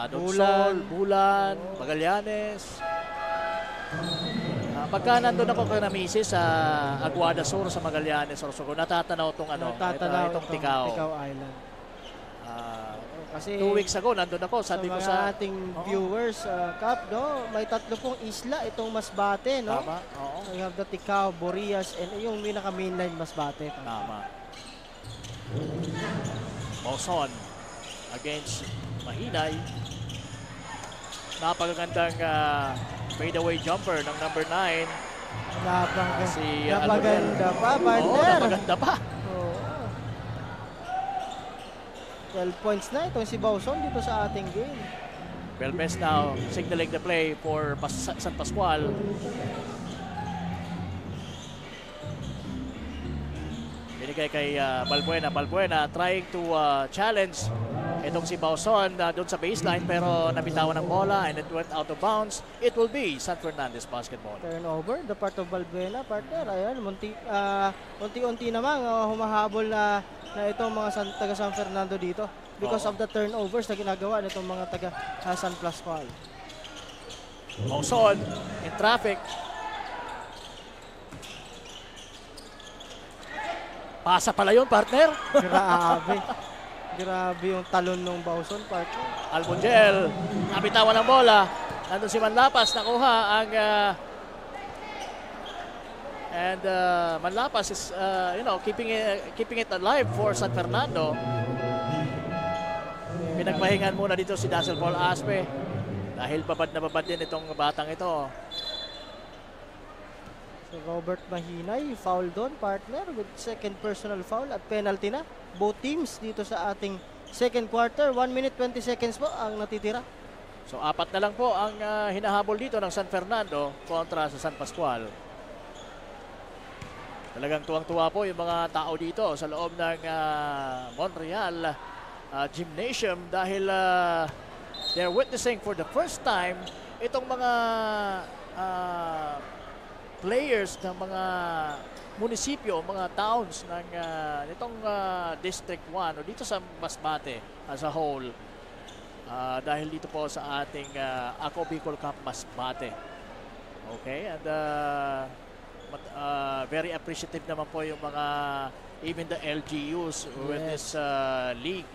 Bulan, Magallanes. Pagka nandun ako kay Misis sa Aguada Sur sa Magallanes, Sorsogon, natatanaw itong Ticao Island. Kasi 2 weeks ago, nandun ako, sabi ko sa ating viewers, Cap, no? May 3 pong isla itong Masbate, no? Tama, oo. We have the Ticao, Burias, and yung pinaka-mainline Masbate. Tama. Mauson against Mahinay. Napakagandang fadeaway jumper ng number 9. Napaganda pa, partner. Oo, napaganda pa. 12 points na itong si Bauson dito sa ating game. Belbes now signaling the play for San Pascual. Binigay kay Balbuena trying to challenge itong si Bauson doon sa baseline pero nabitawan ng bola and it went out of bounds. It will be San Fernandez basketball. Turnover, the part of Balbuena, partner. Ayan, unti-unti namang humahabol na itong mga taga San Fernando dito because of the turnovers na ginagawa nitong mga taga San Pascual. Bauson in traffic. Pasa pala yun, partner. Grabe yung talon ng Bauson, partner. Albongel, nabitawan ng bola. Nandun si Manlapas, nakuha ang Manlapas is keeping it alive for San Fernando. Pinagpahingan muna dito si Dazzle Paul Aspe dahil babad na babad din itong batang ito. So Robert Mahinay, foul doon, partner, with second personal foul at penalty na. Both teams dito sa ating second quarter. 1 minute 20 seconds po ang natitira. So 4 na lang po ang hinahabol dito ng San Fernando kontra sa San Pascual. Talagang tuwang-tuwa po yung mga tao dito sa loob ng Montreal Gymnasium dahil they're witnessing for the first time itong mga players ng mga munisipyo, mga towns ng itong District 1 o dito sa Masbate as a whole dahil dito po sa ating Ako Bicol Cup Masbate. Okay, and very appreciative naman po yung mga even the LGUs with this league.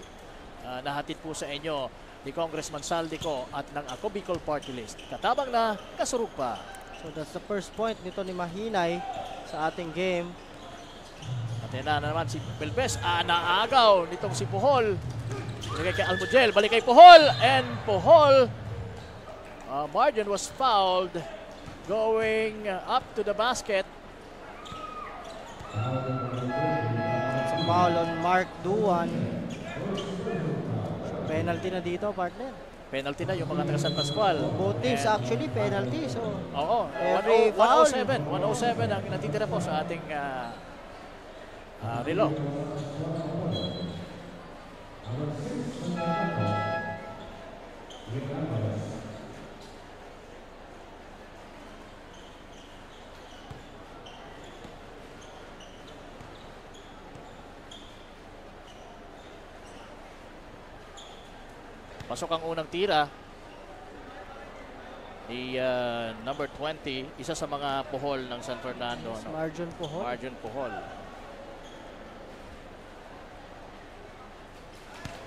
Nahatid po sa inyo ni Congressman Saldico at ng Ako Bicol Party List. Katabang na kasurug pa. So that's the first point nito ni Mahinay sa ating game. At yan na naman si Belbes. Naagaw nitong si Puhol. Bigay kay Almudel. Balik kay Puhol. And Puhol, Marjan was fouled going up to the basket. That's a foul on Mark Duan. Penalty na dito, partner. Penalty na yung mga taga San Pascual. Both teams actually penalty. So Oo, every foul. 107 ang natitira po sa ating relo. Pasok ang unang tira ni number 20, isa sa mga Puhol ng San Fernando. Marjon Puhol. Marjon Puhol.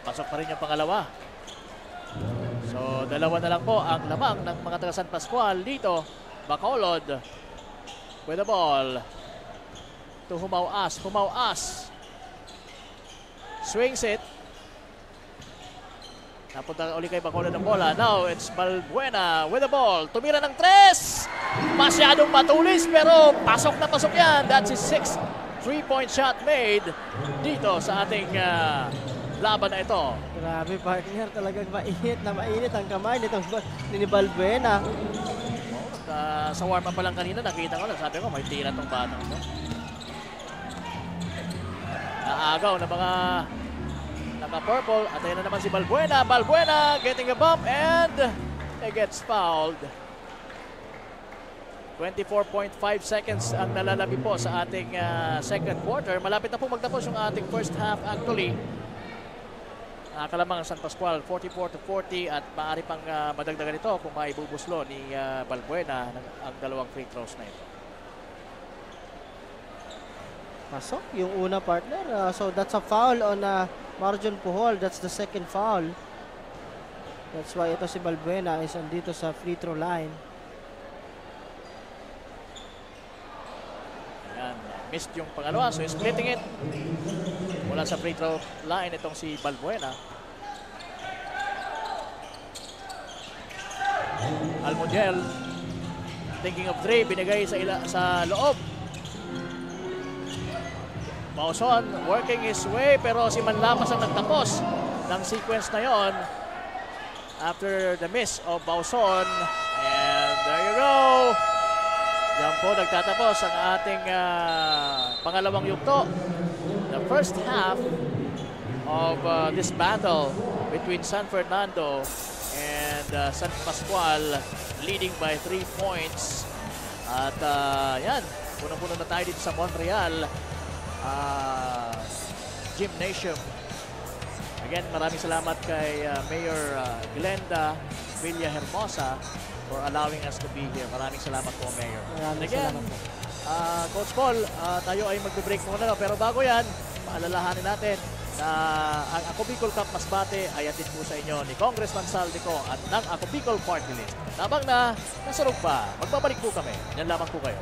Pasok pa rin yung pangalawa. So, dalawa na lang po ang lamang ng mga taga San Pascual dito. Bacolod with the ball to Humauas. Humauas swings it. Napunta uli kay Bacolod ng bola. Now, it's Balbuena with the ball. Tumira ng 3. Masyadong matulis pero pasok na pasok yan. That's his 6th 3-point shot made dito sa ating laban na ito. Grabe, partner. Talagang mainit na mainit ang kamay nitong ni Balbuena. Sa warm-up pa lang kanina, nakita ko lang. Sabi ko, may tira tong batang ito. Naagaw na mga naka-purple. At ayun na naman si Balbuena. Balbuena getting a bump and he gets fouled. 24.5 seconds ang nalalabi po sa ating second quarter. Malapit na po magtapos yung ating first half actually. Kalamang ang San Pascual 44-40 at maaari pang madagdagan ito kung maibubuslo ni Balbuena ang dalawang free throws na ito. Pasok yung una, partner. So that's a foul on Marjon Puhol. That's the second foul. That's why ito si Balbuena is andito sa free throw line. Ayan, missed yung pangalawa, so splitting it. Mula sa free throw line itong si Balbuena. Almudel thinking of 3, binigay sa loob. Bauson working his way pero si Manlapas ang nagtapos ng sequence na yon after the miss of Bauson. And there you go. Diyan po nagtatapos ang ating pangalawang yugto. The first half of this battle between San Fernando and San Pascual, leading by 3 points. At yan, punong-puno na tayo dito sa Montreal Gymnasium. Again, maraming salamat kay Mayor Glenda Villahermosa for allowing us to be here. Maraming salamat po, Mayor. Maraming again, salamat po. Coach Paul, tayo ay magbe-break muna. Pero bago yan, paalalahanin natin na ang Ako Bicol Cup Masbate ay atid po sa inyo ni Congressman Saldico at ng Ako Bicol Party List. Tabang na, nasurog pa. Magbabalik po kami. Yan lamang po kayo.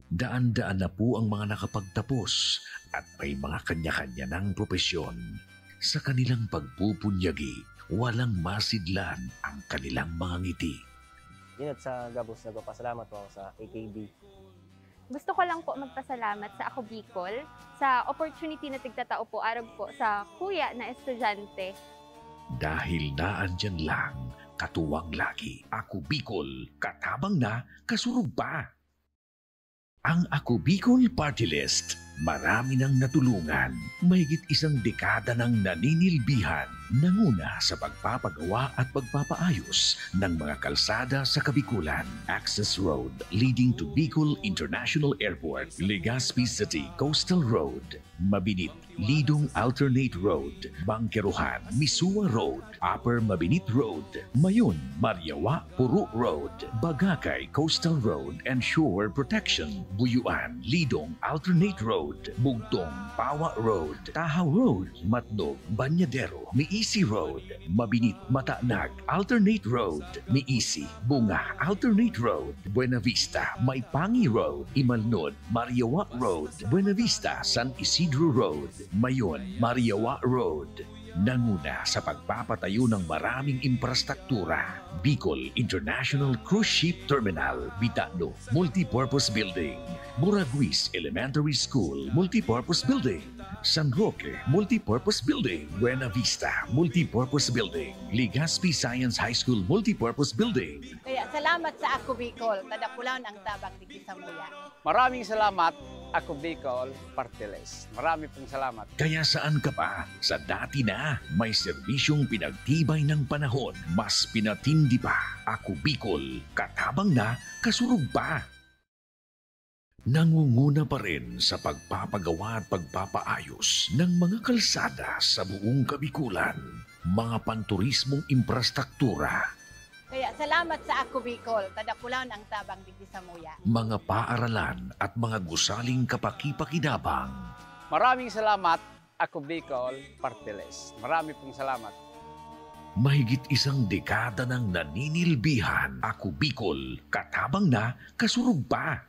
Daan-daan na po ang mga nakapagtapos at may mga kanya-kanya ng propesyon. Sa kanilang pagpupunyagi, walang masidlan ang kanilang mga ngiti. Yun at sa Gabos, nagpapasalamat po ako sa AKB. Gusto ko lang po magpasalamat sa Ako Bicol sa opportunity na tigtatao po araw po sa kuya na estudyante. Dahil naandyan lang, katuwang lagi, Ako Bicol, katabang na, kasurug pa. Ang Ako Bicol Party List, marami nang natulungan, mahigit isang dekada ng naninilbihan, nanguna sa pagpapagawa at pagpapaayos ng mga kalsada sa Kabikulan. Access Road leading to Bicol International Airport, Legazpi City Coastal Road, Mabinit, Lidong Alternate Road, Bangkeruhan, Misua Road, Upper Mabinit Road, Mayon, Mariawa, Puro Road, Bagakay Coastal Road and Shore Protection, Buyuan, Lidong Alternate Road, Bugtong, Pawa Road, Tahaw Road, Matnog, Banyadero, Miisi Road, Mabinit, Matanag, Alternate Road, Miisi, Bunga, Alternate Road, Buena Vista, Maipangi Road, Imalnod, Mariawa Road, Buena Vista, San Isidro Road, Mayon, Mariawa Road. Nanguna sa pagpapatayo ng maraming infrastruktura. Bicol International Cruise Ship Terminal, Bitano, Multipurpose Building, Buraguis Elementary School, Multipurpose Building, San Roque, Multipurpose Building, Buena Vista, Multipurpose Building, Legazpi Science High School, Multipurpose Building. Kaya salamat sa Ako Bicol, tadakulan ang tabang di Samuya. Maraming salamat, Ako Bicol Party List. Marami pong salamat. Kaya saan ka pa? Sa dati na, may serbisyong pinagtibay ng panahon, mas pinatindi pa. Ako Bicol, katabang na, kasurug pa. Nangunguna pa rin sa pagpapagawa at pagpapaayos ng mga kalsada sa buong Kabikulan, mga panturismong infrastruktura, Kaya salamat sa Ako Bicol, tadakulan ang tabang di Samuya. mga paaralan at mga gusaling kapaki-pakinabang. Maraming salamat, Ako Bicol Party List. Marami pong salamat. Mahigit isang dekada ng naninilbihan, Ako Bicol, katabang na, kasurug pa.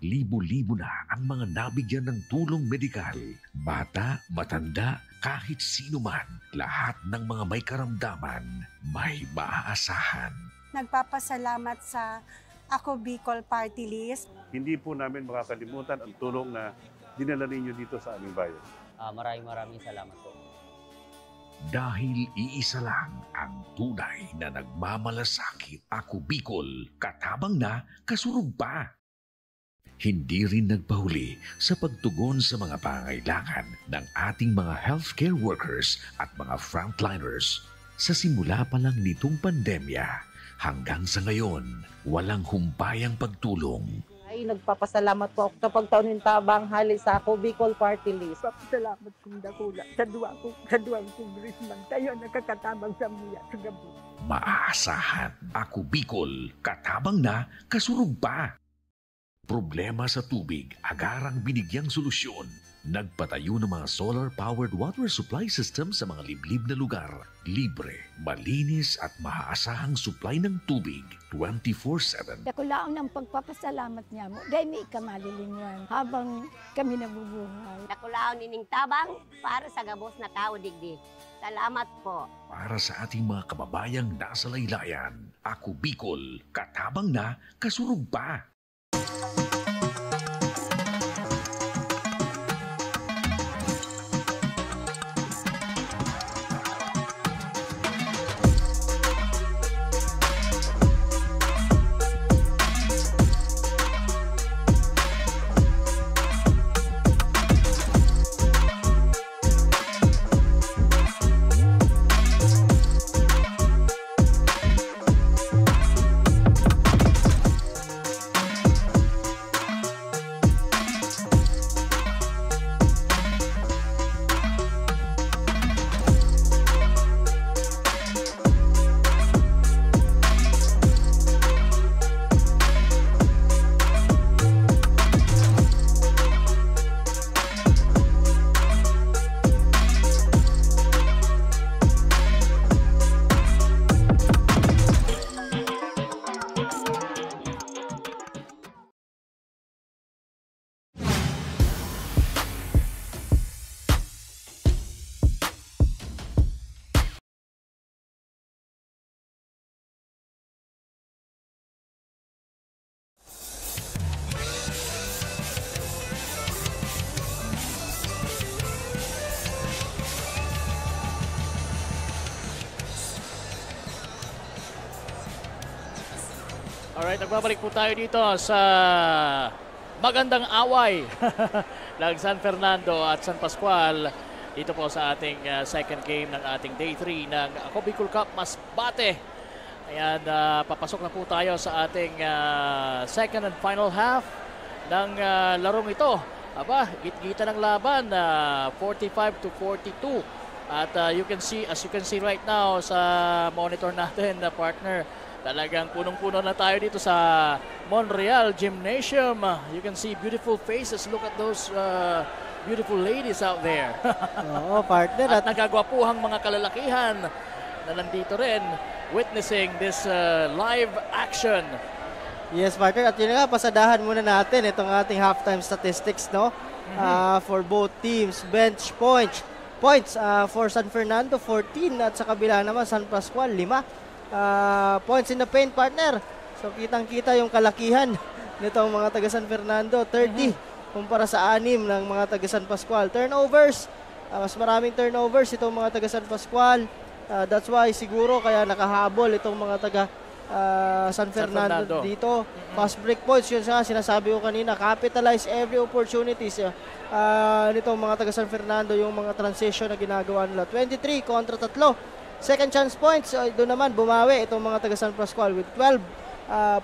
Libo-libo na ang mga nabigyan ng tulong medikal. Bata, matanda, kahit sino man, lahat ng mga may karamdaman, may maaasahan. Nagpapasalamat sa Ako Bicol Party List. Hindi po namin makakalimutan ang tulong na dinala ninyo dito sa aming bayan. Maraming salamat po. Dahil iisa lang ang tunay na nagmamalasakit, Ako Bicol, katabang na, kasurug pa. Hindi rin nagpahuli sa pagtugon sa mga pangailangan ng ating mga healthcare workers at mga frontliners. Sa simula pa lang nitong pandemya, hanggang sa ngayon, walang humpayang pagtulong. Ay, nagpapasalamat po ako sa pagtaon ng tabang hali sa Ako Bicol Party List. Papasalamat kong dakula sa duwang kongresman. Kayo nakakatabang sa muya sa gabi. Maaasahan, Ako Bicol, katabang na, kasurug pa. Problema sa tubig, agarang binigyang solusyon. Nagpatayo ng mga solar-powered water supply system sa mga liblib na lugar. Libre, malinis at maaasahang supply ng tubig 24/7. Dakulaon ng pagpapasalamat niya mo dahil may kamalilingan habang kami nabubuhay. Dakulaon nining tabang para sa gabos na tao digdi. Salamat po. Para sa ating mga kababayang nasa laylayan, Ako Bicol, katabang na, kasurug pa. Alright, nagbabalik po tayo dito sa magandang away ng San Fernando at San Pascual. Dito po sa ating second game ng ating Day 3 ng Ako Bicol Cup Masbate. Ayan, papasok na po tayo sa ating second and final half ng larong ito. Aba, git-gita ng laban, 45 to 42. At as you can see right now sa monitor natin, partner, talagang punong-puno na tayo dito sa Montreal Gymnasium. You can see beautiful faces. Look at those beautiful ladies out there. Oo, partner. At nagagwapuhang mga kalalakihan na nandito rin witnessing this live action. Yes, partner. At yun nga, pasadahan muna natin itong ating halftime statistics, no? For both teams. Bench points for San Fernando, 14. At sa kabila naman, San Pascual, 5. Points in the paint, partner. So, kitang-kita yung kalakihan nitong mga taga San Fernando, 30. Kumpara sa 6 ng mga taga San Pascual. Turnovers, mas maraming turnovers itong mga taga San Pascual. That's why siguro kaya nakahabol itong mga taga San Fernando dito. Fast break points, yun nga sinasabi ko kanina. Capitalize every opportunities nitong mga taga San Fernando, yung mga transition na ginagawa nila. 23 kontra 3. Second chance points, doon naman bumawi itong mga taga San Pascual with 12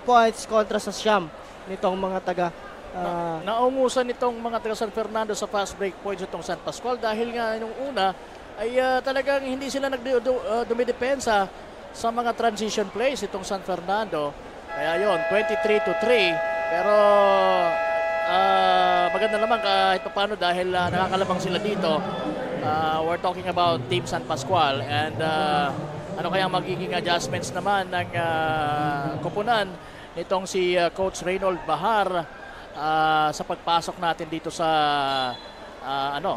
points kontra sa siyam nitong mga taga naungusan itong mga taga San Fernando sa fast break points itong San Pascual dahil nga nung una ay talagang hindi sila dumidepensa sa mga transition plays itong San Fernando. Kaya yon 23 to 3. Pero maganda naman kahit paano dahil nakakalabang sila dito. We're talking about Team San Pascual and ano kaya magiging adjustments naman ng koponan nitong si Coach Reynold Bahar sa pagpasok natin dito sa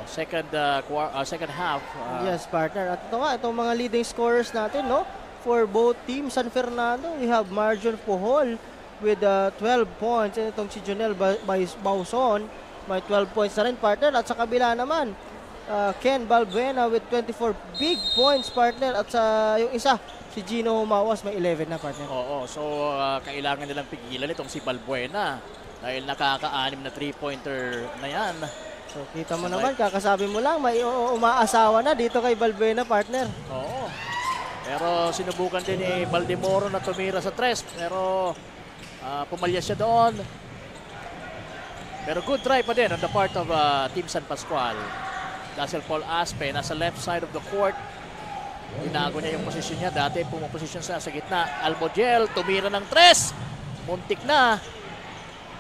second half. Yes, partner. At ito nga, itong mga leading scorers natin, no? For both teams, San Fernando, we have Marjon Pohol with 12 points. And itong si Jonel Bauson, may 12 points na rin, partner. At sa kabila naman, Ken Balbuena with 24 big points, partner. At sa yung isa, si Gino Humawas, may 11 na, partner. Oo, so kailangan nilang pigilan itong si Balbuena dahil nakaka-6 na 3-pointer na yan. So kita mo naman, kakasabi mo lang, may umaasawa na dito kay Balbuena, partner. Oo. Pero sinubukan din ni Baldemoro na tumira sa tres. Pero pumalyas siya doon. Pero good try pa din on the part of Team San Pascual. Dazzle Paul Aspe nasa left side of the court. Binago niya yung posisyon niya. Dati pumuposisyon sa gitna. Almodiel tumira ng tres. Muntik na.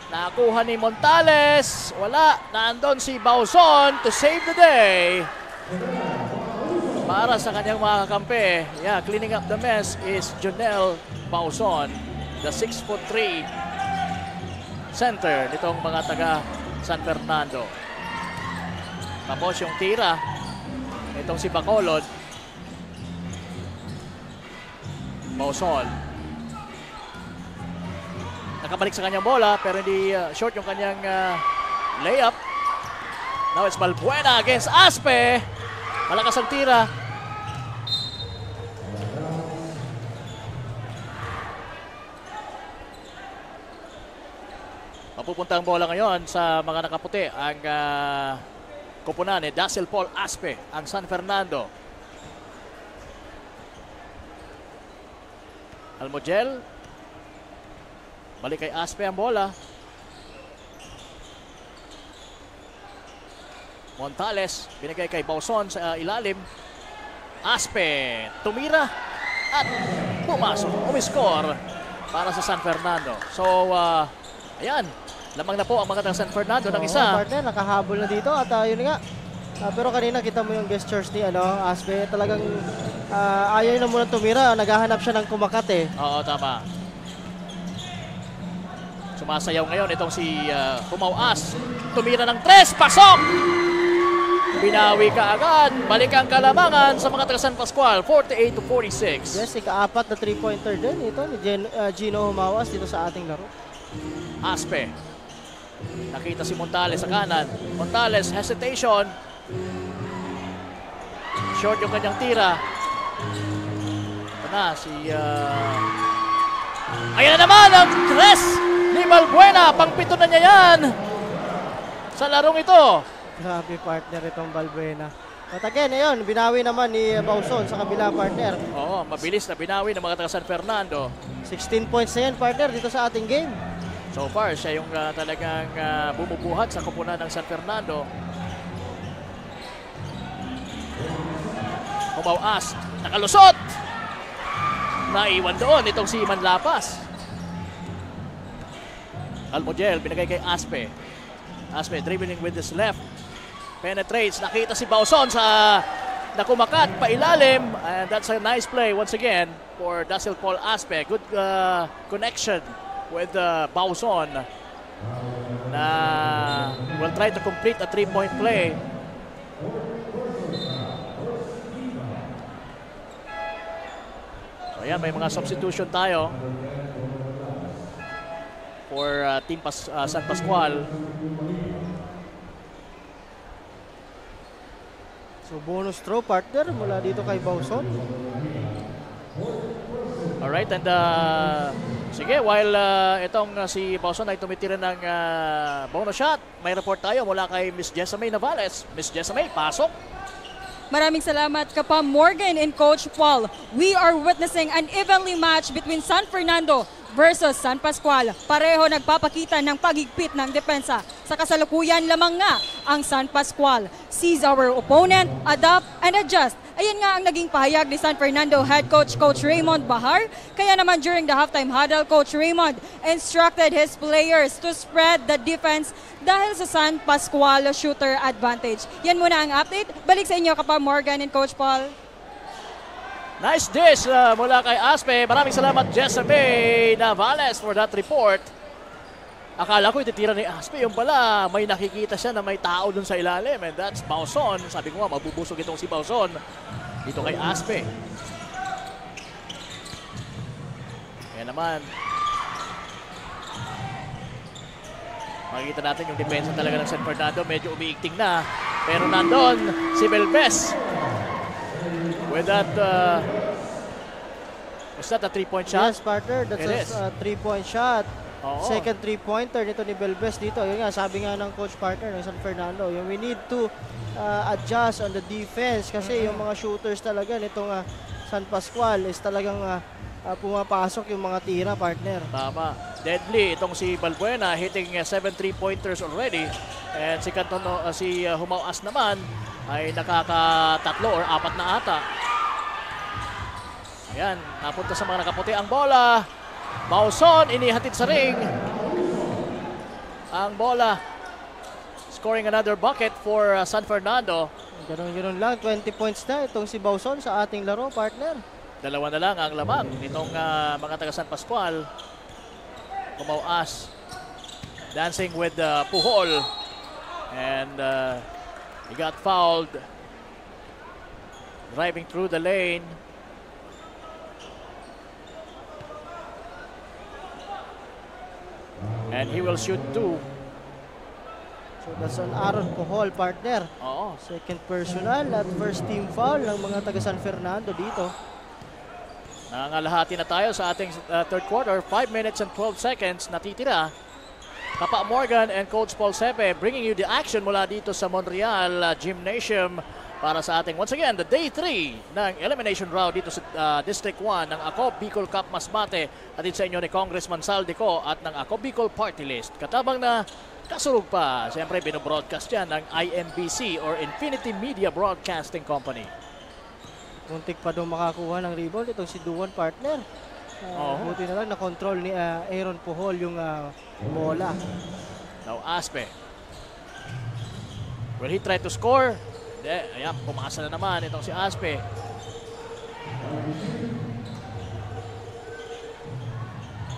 Nakuha ni Montales. Wala. Naandun si Bauson to save the day. Para sa kanyang mga kakampi. Yeah, cleaning up the mess is Jonel Bauson. The 6'3" center nitong mga taga San Fernando. Tapos yung tira itong si Bacolod. Bauson. Nakabalik sa kanyang bola pero hindi short yung kanyang layup. Now it's Balbuena against Aspe. Malakas ang tira. Mapupunta ang bola ngayon sa mga nakaputi. Ang koponan ni Dazzle Paul Aspe, ang San Fernando. Almodiel. Balik kay Aspe ang bola. Montales, binigay kay Bauson sa ilalim. Aspe, tumira at pumasok, umiscore para sa San Fernando. So, ayan, lamang na po ang mga taga San Fernando ng isa. Partner, nakahabol na dito at yun nga. Pero kanina kita mo yung gestures ni Aspe, talagang ayaw na muna tumira, naghahanap siya ng kumakat eh. Oo, tama. Sumasayaw ngayon itong si Humawas. Tumira ng tres, pasok! Binawi ka agad. Balik ang kalamangan sa mga taga San Pascual. 48 to 46. Yes, ika-4 na 3-pointer din ito ni Gino Humawas dito sa ating laro. Aspe. Nakita si Montales sa kanan. Montales, hesitation. Short yung kanyang tira. Ito na si Ayan na naman ang tres ni Balbuena. Pang-pito na niya yan sa larong ito. Grabe partner itong Balbuena. But again, ayun, binawi naman ni Bauson sa kabila partner. Oo, mabilis na binawi ng mga taga San Fernando. 16 points na yan partner dito sa ating game. So far, siya yung talagang bumubuhat sa koponan ng San Fernando. Humawas, nakalusot! Naiwan doon itong si Manlapas. Almogel, binagay kay Aspe. Aspe dribbling with his left. Penetrates, nakita si Bauson sa nakumakat pa ilalim, and that's a nice play once again for Dasil Paul Aspe. Good connection with Bauson na will try to complete a 3-point play. So ayan, may mga substitution tayo for Team San Pascual. So bonus throw partner mula dito kay Bauson. Alright, and sige, while itong si Bauson ay tumitira ng bonus shot, may report tayo mula kay Miss Jessamay Navales. Miss Jessamay, pasok. Maraming salamat Kapa Morgan and Coach Paul. We are witnessing an evenly match between San Fernando versus San Pascual. Pareho nagpapakita ng pagigpit ng depensa. Sa kasalukuyan lamang nga ang San Pascual sees our opponent, adapt and adjust. Ayan nga ang naging pahayag ni San Fernando head coach Coach Raymond Bahar. Kaya naman during the halftime huddle, Coach Raymond instructed his players to spread the defense dahil sa San Pascual shooter advantage. Yan muna ang update. Balik sa inyo Kapa Morgan and Coach Paul. Nice dish mula kay Aspe. Maraming salamat Jessamay Navales for that report. Akala ko ititira ni Aspe. Yung pala, may nakikita siya na may tao dun sa ilalim. And that's Bauson. Sabi ko nga, mabubusog itong si Bauson. Dito kay Aspe. Ayan naman. Makikita natin yung depensa talaga ng San Fernando. Medyo umiigting na. Pero nandun si Belbes. With that, was that a 3-point shot? Yes, partner. That's a 3-point shot. Oo. Second 3-pointer nito ni Belbes dito. Yun nga, sabi nga ng coach partner ng San Fernando, we need to adjust on the defense kasi yung mga shooters talaga nitong San Pascual is talagang pumapasok yung mga tira, partner. Tama. Deadly itong si Balbuena hitting 7 3-pointers already. And si si Humawas naman ay nakakatatlo or 4 na ata. Ayan, napunta sa mga nakaputi ang bola. Bauson, inihatid sa ring. Ang bola. Scoring another bucket for San Fernando. Ganun lang, 20 points na itong si Bauson sa ating laro, partner. Dalawa na lang ang lamang nitong mga taga San Pascual. Kumawas. Dancing with Puhol. And he got fouled. Driving through the lane. And he will shoot 2. So that's on Aaron Puhol, partner. Oo. Second personal at first team foul ng mga taga San Fernando dito. Nangalahati na tayo sa ating third quarter. 5 minutes and 12 seconds natitira. Kapa Morgan and Coach Paul Sepe bringing you the action mula dito sa Montreal Gymnasium para sa ating, once again, the day 3 ng elimination round dito sa District 1 ng Ako Bicol Cup Masbate at din sa inyo ni Congressman Saldico at ng Ako Bicol Party List. Katabang na kasurug pa, siyempre binobroadcast yan ng IMBC or Infinity Media Broadcasting Company. Muntik pa daw makakuha ng rebound itong si Duwan, partner. Buti na lang na-control ni Aaron Puhol yung bola. Now Aspe. Will he try to score? Hindi. Ayan, pumasa na naman itong si Aspe.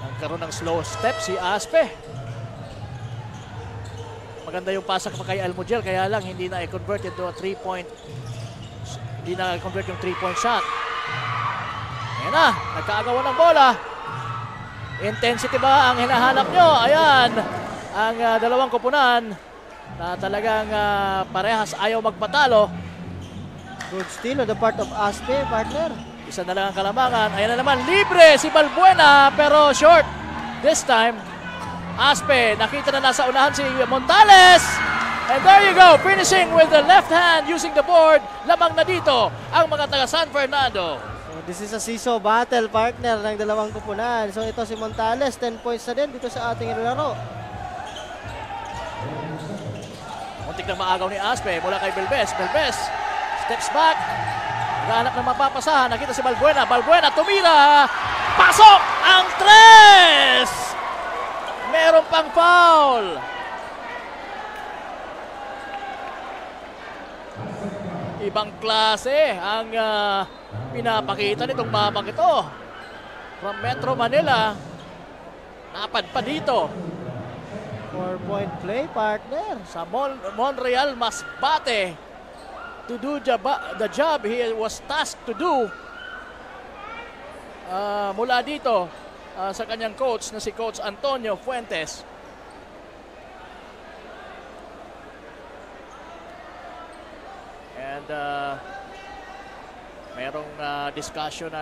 Nagkaroon ng slow step si Aspe. Maganda yung pasak pa kay Almogel, kaya lang hindi na i-convert into a 3-point. Hindi na i-convert yung 3-point shot. Ayan na, nagkaagawa ng bola. Intensity ba ang hinahanap nyo? Ayan, ang dalawang koponan na talagang parehas ayaw magpatalo. Good steal on the part of Aspe, partner. Isa na lang ang kalamangan. Ayan na naman, libre si Balbuena pero short. This time, Aspe, nakita na nasa unahan si Montales. And there you go, finishing with the left hand using the board. Lamang na dito ang mga taga San Fernando. So this is a seesaw battle, partner, ng dalawang kupunan. So ito si Montales, 10 points na din dito sa ating laro. Muntik na maagaw ni Aspe mula kay Belbes. Belbes steps back. Naghahanap ng mapapasahan. Nakita si Balbuena. Balbuena tumira. Pasok ang 3! Meron pang foul. Ibang klase ang pinapakita nitong mamang ito. From Metro Manila. Napad pa dito. 4-point play, partner. Sa Monreal Masbate. To do the job he was tasked to do mula dito sa kanyang coach na si Coach Antonio Fuentes. And merong discussion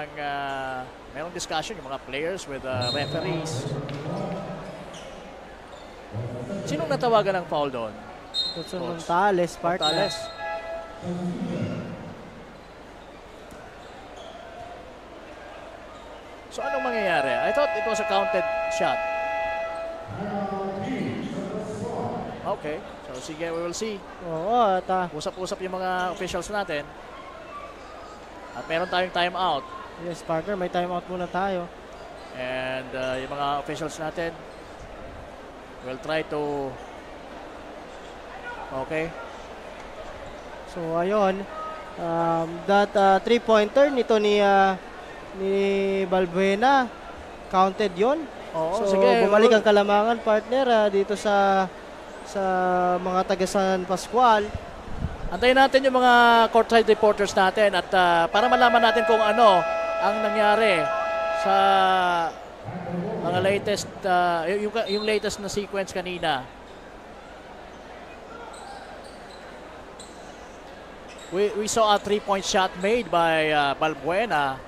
yung mga players with referees. Sinong natawagan ng foul doon? Coach Montales, partner. Montales. So anong mangyayari? I thought it was a counted shot. Okay. So sige, we will see. Oo, usap-usap yung mga officials natin. At meron tayong timeout. Yes, partner, may timeout muna tayo. And yung mga officials natin will try to... Okay. So ayun, that 3-pointer nito ni Balbuena, counted yon. Oo, so sige, bumalik ang kalamangan, partner, dito sa mga taga San Pascual. Antayin natin yung mga courtside reporters natin at para malaman natin kung ano ang nangyari sa mga latest, yung latest na sequence kanina. We saw a 3-point shot made by Balbuena.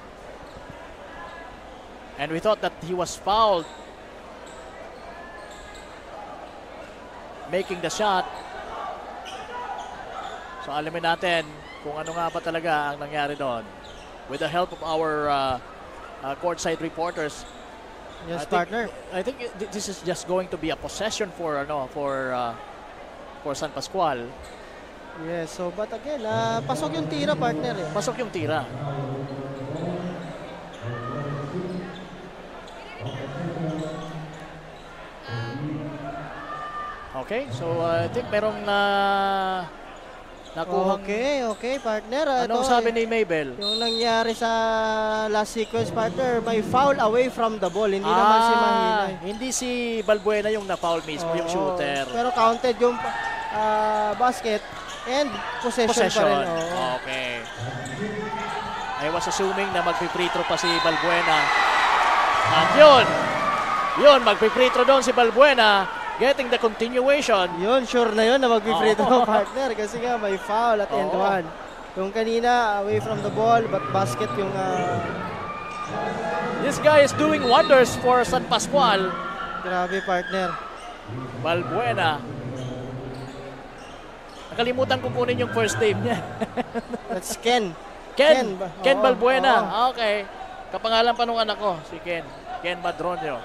And we thought that he was fouled making the shot. So alamin natin kung ano nga ba talaga ang nangyari doon. With the help of our courtside reporters. Yes, partner. I think this is just going to be a possession for San Pascual. Yes, so but again, pasok yung tira, partner. Pasok yung tira. Okay, so I think merong nakuhang... Okay, partner. Anong sabi ni Mabel? Yung nangyari sa last sequence, partner, may foul away from the ball. Hindi naman si Mahinay. Hindi si Balbuena yung na-foul mismo, yung shooter. Pero counted yung basket and possession pa rin. Okay. I was assuming na magpi-free throw pa si Balbuena. At yun, magpi-free throw doon si Balbuena. Getting the continuation. Yun, sure na yun na mag-free throw, partner. Kasi nga may foul at end one. Yung kanina, away from the ball, but basket yung... This guy is doing wonders for San Pascual. Grabe, partner. Balbuena. Nakalimutan ko kunin yung first name niya. That's Ken. Ken Balbuena. Okay. Kapangalan pa nung anak ko, si Ken. Ken Madronio.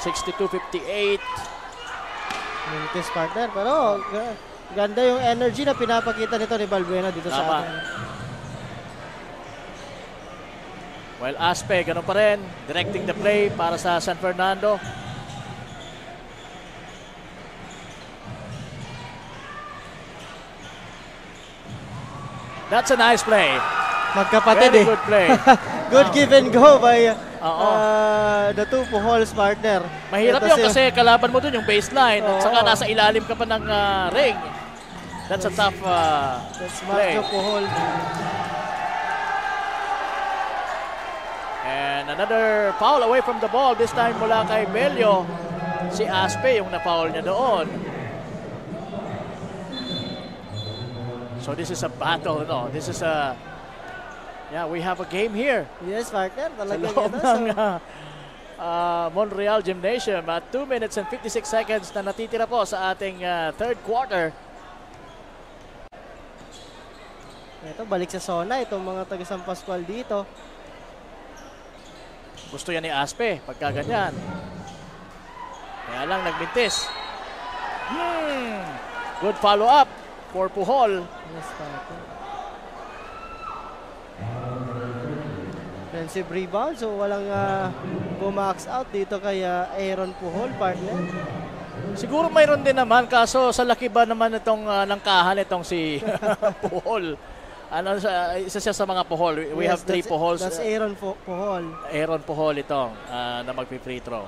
$62-58. Mintis, partner. Pero ganda yung energy na pinapakita nito ni Balbuena dito sa atin. Well, Aspe, ganun pa rin. Directing the play para sa San Fernando. That's a nice play. Magkapatid Very good play. Good give and go by the two Pujols, partner. Mahirap yun kasi kalaban mo dun yung baseline at saka nasa ilalim ka pa ng ring. That's a tough play. Marco Pujol. And another foul away from the ball. This time mula kay Belio. Si Aspe yung na-foul niya doon. So this is a battle, no? This is a... Yeah, we have a game here. Yes, partner. Sa Talaga loob ganun. ng Montreal Gymnasium at 2 minutes and 56 seconds na natitira po sa ating third quarter. Ito, balik sa zona itong mga taga San Pascual dito. Gusto yan ni Aspe, pagka ganyan. Kaya lang nagmintis. Good follow-up for Puhol. Yes, partner. Defensive rebound, so walang bumax out dito kay Aaron Puhol, partner. Siguro mayroon din naman, kaso sa laki ba naman itong nangkahan itong si Puhol. Isa siya sa mga Puhol. We have 3 Puhols. That's Aaron Puhol. Aaron Puhol itong na mag-free throw.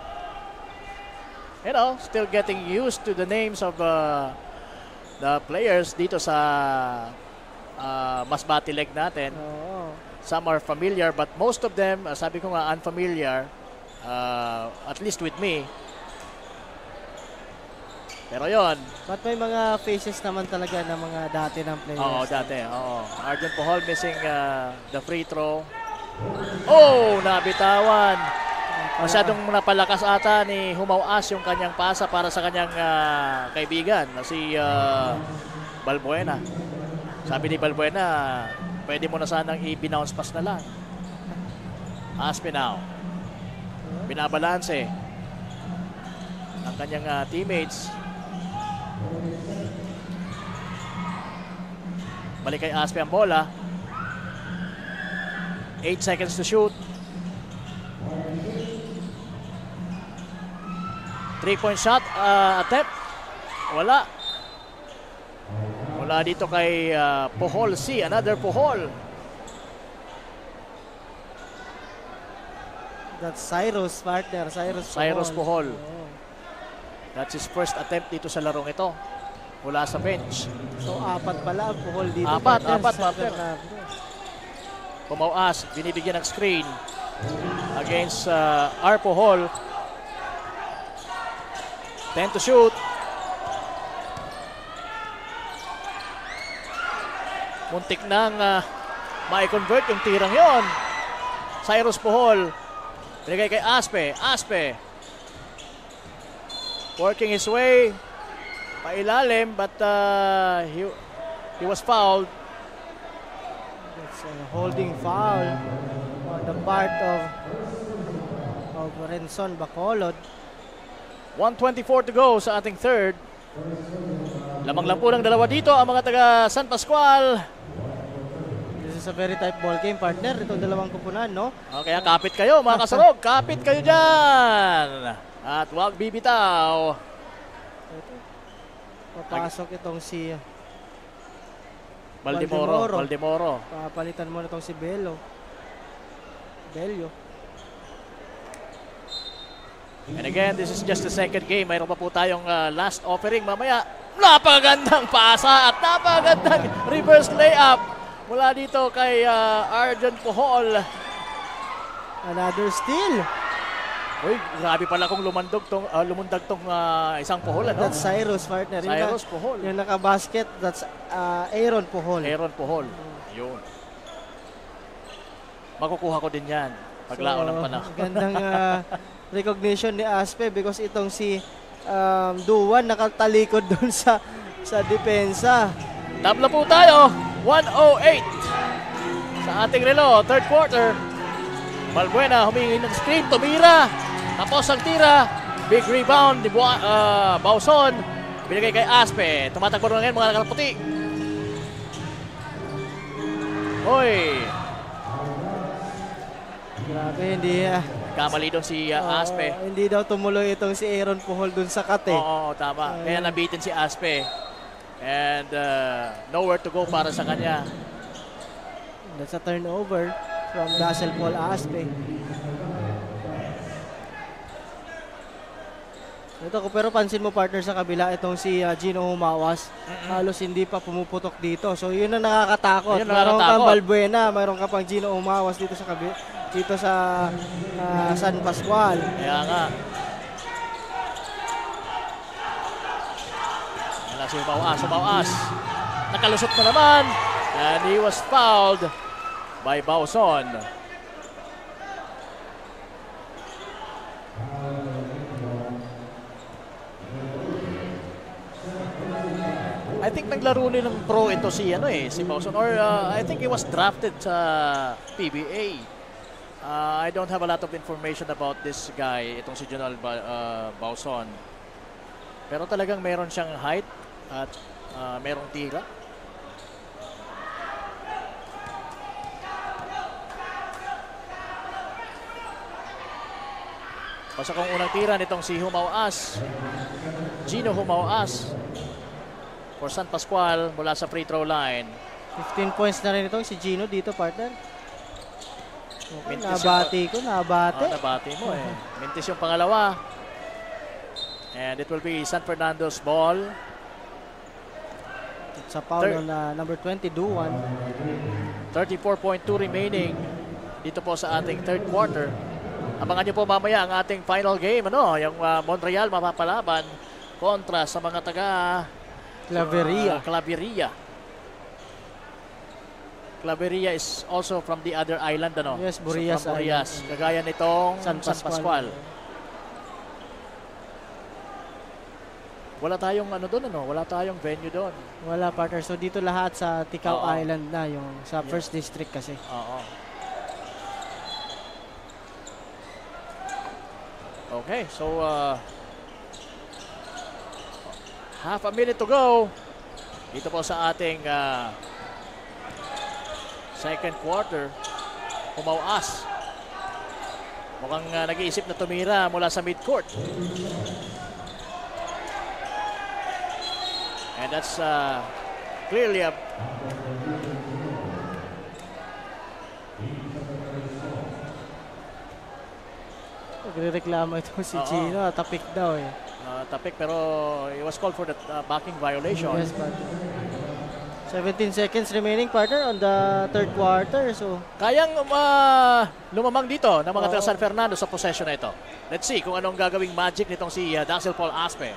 You know, still getting used to the names of the players dito sa Masbate Lake natin. Some are familiar, but most of them, sabi ko nga, unfamiliar, at least with me. Pero yon. But may mga faces naman talaga ng mga dati ng players. Oo, dati. Oo. Arjun Puhol missing the free throw. Oh, nabitawan. Masyadong napalakas ata ni Humawas yung kanyang pasa para sa kanyang kaibigan na si Balbuena. Sabi ni Balbuena, pwede mo na sanang i-bounce pass na lang. Aspe now. Binabalanse ang kanyang teammates. Balik kay Aspe ang bola. 8 seconds to shoot. 3-point shot attempt. Wala. Wala dito kay Puhol C. Another Puhol. That's Cyrus, partner. Cyrus Puhol. That's his first attempt dito sa larong ito. Mula sa bench. So, 4 pala ang Puhol dito. 4, partner. Pumawas, binibigyan ng screen against R. Puhol. 10 to shoot. Muntik nang ma-convert yung tirang yon. Cyrus Puhol. Binigay kay Aspe. Aspe. Working his way. Pailalim, but he was fouled. That's a holding foul on the part of Renson Bacolod. 1:24 to go sa ating third. Lamang lang po ng dalawa dito ang mga taga San Pascual. This is a very tight ball game, partner. Itong dalawang kupunan, no? Kaya kapit kayo, mga kasarog. Kapit kayo dyan. At huwag bibitaw. Papasok itong si Valdemoro. Papalitan mo na itong si Bello. And again, this is just the second game. Mayroon pa po tayong last offering mamaya. Napagandang pasa at napagandang reverse layup mula dito kay Arjun Puhol. Another steal. Uy, grabe pala kung lumundag tong isang Puhol, ano? That's Cyrus, partner. Cyrus Puhol. Yung naka-basket, that's Aaron Puhol. Aaron Puhol. Yun. Makukuha ko din yan paglaon ng panahon. Gandang recognition ni Aspe because itong si Duwan nakatalikod doon sa depensa. Tabla po tayo. 1:08 sa ating relo. Third quarter. Balbuena humingi ng screen. Tumira. Tapos ang tira. Big rebound ni Bauson. Binigay kay Aspe. Tumatakbo na ngayon mga nakalaputi. Hoy. Grabe, hindi kamali doon si Aspe. Hindi daw tumuloy itong si Aaron Puhol doon sa kate. Oo, tama. Kaya nabitin si Aspe. And nowhere to go para sa kanya. That's a turnover from Dazzle Paul Aspe. Ito, pero pansin mo, partner, sa kabila itong si Gino Humawas. Halos hindi pa pumuputok dito. So yun ang nakakatakot. Mayroon kang Balbuena, mayroon ka pang Gino Humawas dito sa kabila, dito sa San Pascual. Kaya nga. Yan si Humawas. nakalusot na naman. And he was fouled by Bauson. I think naglaro rin ng pro ito si Bauson, or I think he was drafted sa PBA. I don't have a lot of information about this guy, itong si Jonal Bauson. Pero talagang meron siyang height at merong tira. Basta kung unang tira nitong si Humao-As, Gino Humao-As for San Pascual mula sa free throw line. 15 points na rin ito si Gino dito, partner. Okay, nabati mo eh. Mintis yung pangalawa. And it will be San Fernando's ball. It's a foul on number 20, Duan. 34.2 remaining dito po sa ating third quarter. Abangan nyo po mamaya ang ating final game. Yung Montreal mapapalaban kontra sa mga taga Claveria. Claveria is also from the other island, Yes, Burias. So Burias. Kagaya nitong San Pascual. Wala tayong wala tayong venue doon. Wala, partner. So dito lahat sa Ticao Island na, yung sa first district kasi. Oo. Okay, so half a minute to go dito po sa ating second quarter. Humao-As mukhang nag-iisip na tumira mula sa midcourt, and that's clearly a nagrereklamo ito si Gino. Tapik daw eh. Tapik, pero it was called for the backing violation. Yes, partner. 17 seconds remaining, partner, on the third quarter. So kayang lumamang dito ng mga taga San Fernando sa possession na ito. Let's see kung anong gagawing magic nitong si Daxel Paul Aspe.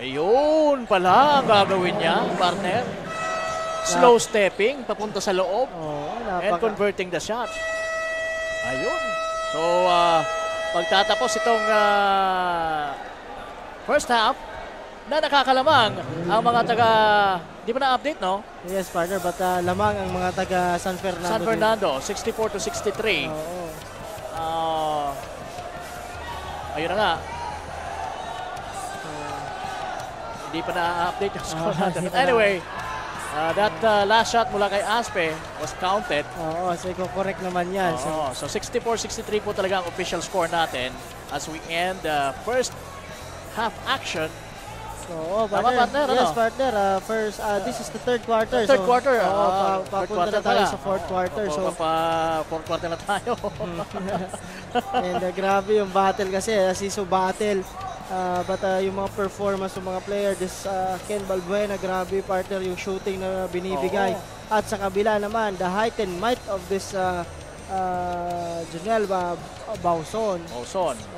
Ayun pala ang gagawin niya, partner. Slow stepping papunta sa loob and converting the shot. Ayun. So pagtatapos itong first half na nakakalamang ang mga taga, di ba na-update, no? Yes, partner, but lamang ang mga taga San Fernando. San Fernando, 64-63. Ayun na nga. Hindi pa na-update yung score natin. But anyway, that last shot mula kay Aspe was counted. So correct naman yan. So 64-63 po talaga ang official score natin as we end first half action. Partner, yes, partner. First, this is the third quarter. Third quarter. Papunta na tayo sa fourth quarter. Fourth quarter na tayo. And grabe yung battle kasi, siso battle. But yung mga performance ng mga player, this Ken Balbuena, grabe, partner, yung shooting na binibigay. At sa kabila naman, the height and might of this Jonel Bauson.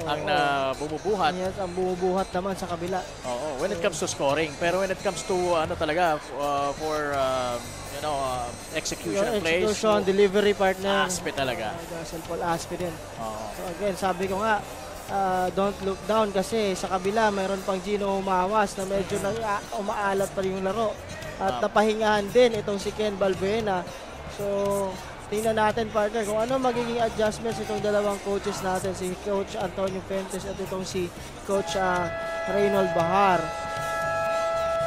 Ang bumubuhat. Yes, ang bumubuhat naman sa kabila. When it comes to scoring. Pero when it comes to talaga for execution plays. Execution, delivery, partner. Aspe talaga. Paul Aspe din. So again, sabi ko nga, don't look down kasi sa kabila mayroon pang Gino Humao-As na medyo umaalat pa yung laro. At napahingahan din itong si Ken Balbuena. So tingnan natin, partner, kung ano magiging adjustments itong dalawang coaches natin, si Coach Antonio Fuentes at itong si Coach Reynold Bahar.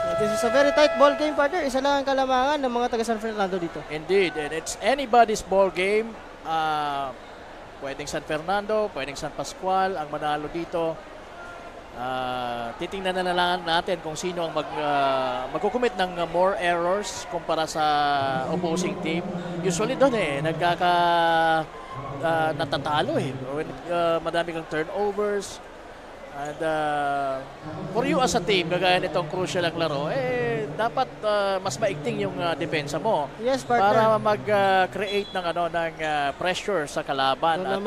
So this is a very tight ball game, partner. Isa lang ang kalamangan ng mga taga San Fernando dito. Indeed, and it's anybody's ball game. Pwedeng San Fernando, pwedeng San Pascual ang manalo dito. Titingnan na lang natin kung sino ang magkukumit ng more errors kumpara sa opposing team. Usually doon natatalo madami kang turnovers. And for you as a team, kagaya nitong crucial ang laro, dapat mas maigting yung depensa mo. Yes, partner. Para mag-create ng ng pressure sa kalaban at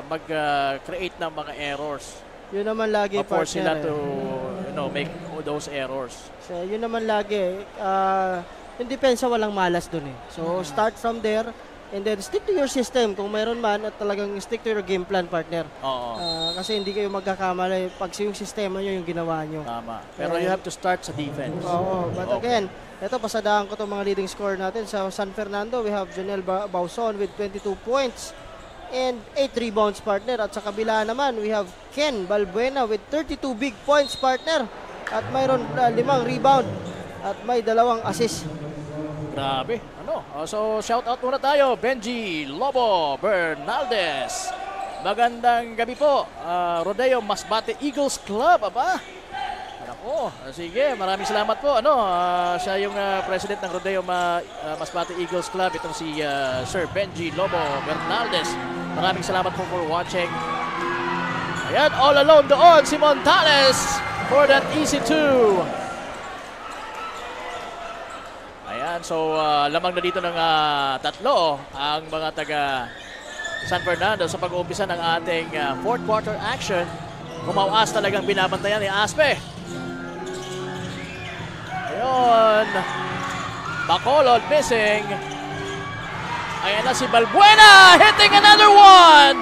mag-create ng mga errors. Yun naman lagi, ma-force sila partner. to make those errors. So, yun naman lagi. Yung depensa walang malas dun eh. So, start from there and then stick to your system kung mayroon man at talagang stick to your game plan, partner. Oo. Kasi hindi kayo magkakamali pag yung sistema nyo yung ginawa nyo. Tama. Pero you have to start sa defense. Oo. But again, ito pasadahan ko itong mga leading scorer natin. Sa San Fernando, we have Jonel Bauson with 22 points and 8 rebounds, partner. At sa kabila naman, we have Ken Balbuena with 32 big points, partner. At mayroon 5 rebound at may 2 assist. Grabe. So, shout out muna tayo. Benji Lobo Bernaldez. Magandang gabi po. Rodeo Masbate Eagles Club. Aba? Ako, sige. Maraming salamat po. Siya yung president ng Rodeo Masbate Eagles Club. Itong si Sir Benji Lobo Bernaldez. Maraming salamat po for watching. Ayan, all alone doon si Montales for that easy 2. Ayan, so lamang na dito ng 3 ang mga taga San Fernando sa pag-uumpisa ng ating 4th quarter action. Kumawas talagang binabantayan ni Aspe. Ayun. Bacolod missing. Ayan na si Balbuena hitting another one.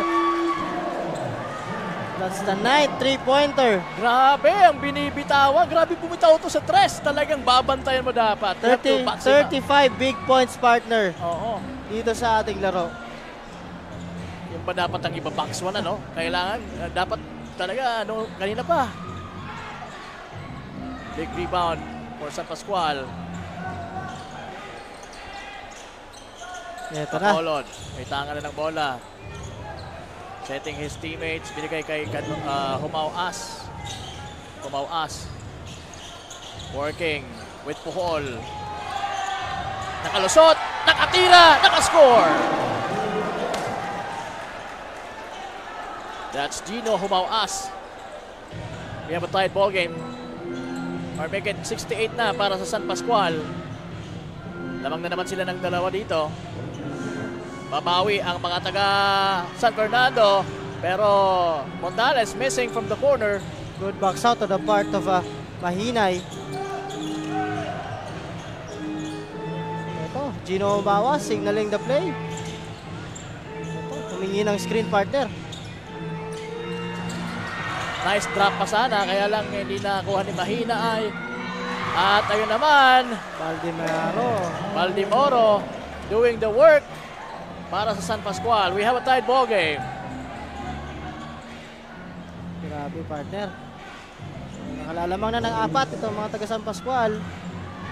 That's the night 3-pointer. Grabe ang binibitawan. Grabe bumitaw to sa 3. Talagang babantayan mo dapat. 35 big points, partner. Oo. Dito sa ating laro. Yung ba dapat ang iba box 1, Kailangan, dapat talaga, kanina pa. Big rebound for San Pascual. Ito na. Bacolod. May tanga na ng bola. Setting his teammates. Binigay kay Humauas. Working with Puhol. Nakalusot. Nakatira. Nakascore. That's Gino Humauas. We have a tied ball game. Or make it 68 na para sa San Pascual. Lamang na naman sila ng 2 dito. Babawi ang mga taga San Fernando, pero Montales missing from the corner. Good box out to the part of Mahinay. Ito, Gino Bawas signaling the play. Ito, humingi ng screen, partner. Nice drop pa sana, kaya lang hindi nakuha ni Mahinay. At ayun naman, Baldimoro doing the work para sa San Pascual. We have a tied ball game. Grabe, partner. Nakalalamang na ng 4 ito mga taga San Pascual.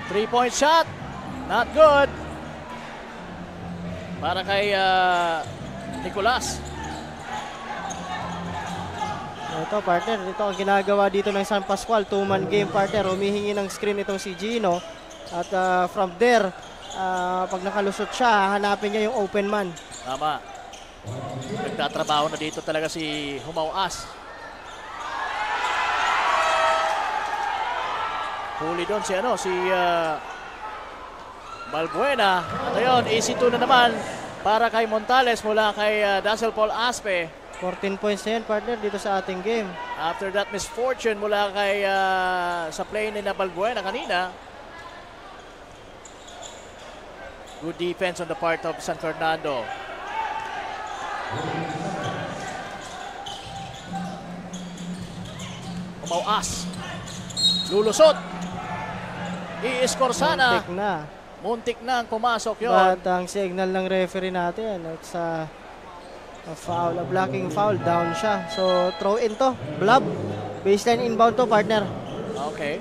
3-point shot. Not good. Para kay Nicolas. Ito, partner. Ito ang ginagawa dito ng San Pascual. 2-man game, partner. Humihingi ng screen itong si Gino. At from there, pag nakalusot siya, hanapin niya yung open man. Tama. Nagtatrabaho na dito talaga si Humauas. Huli doon si Balbuena. At ayun, easy 2 na naman para kay Montales mula kay Dazzle Paul Aspe. 14 points na yan, partner, dito sa ating game. After that misfortune mula kay sa play ni Balbuena kanina. Good defense on the part of San Fernando. Umauas. Lulusot. I-score sana. Muntik na. Muntik na ang pumasok yun. But ang signal ng referee natin, it's a foul, a blocking foul. Down siya. So, throw in to. Blob. Baseline inbound to, partner. Okay.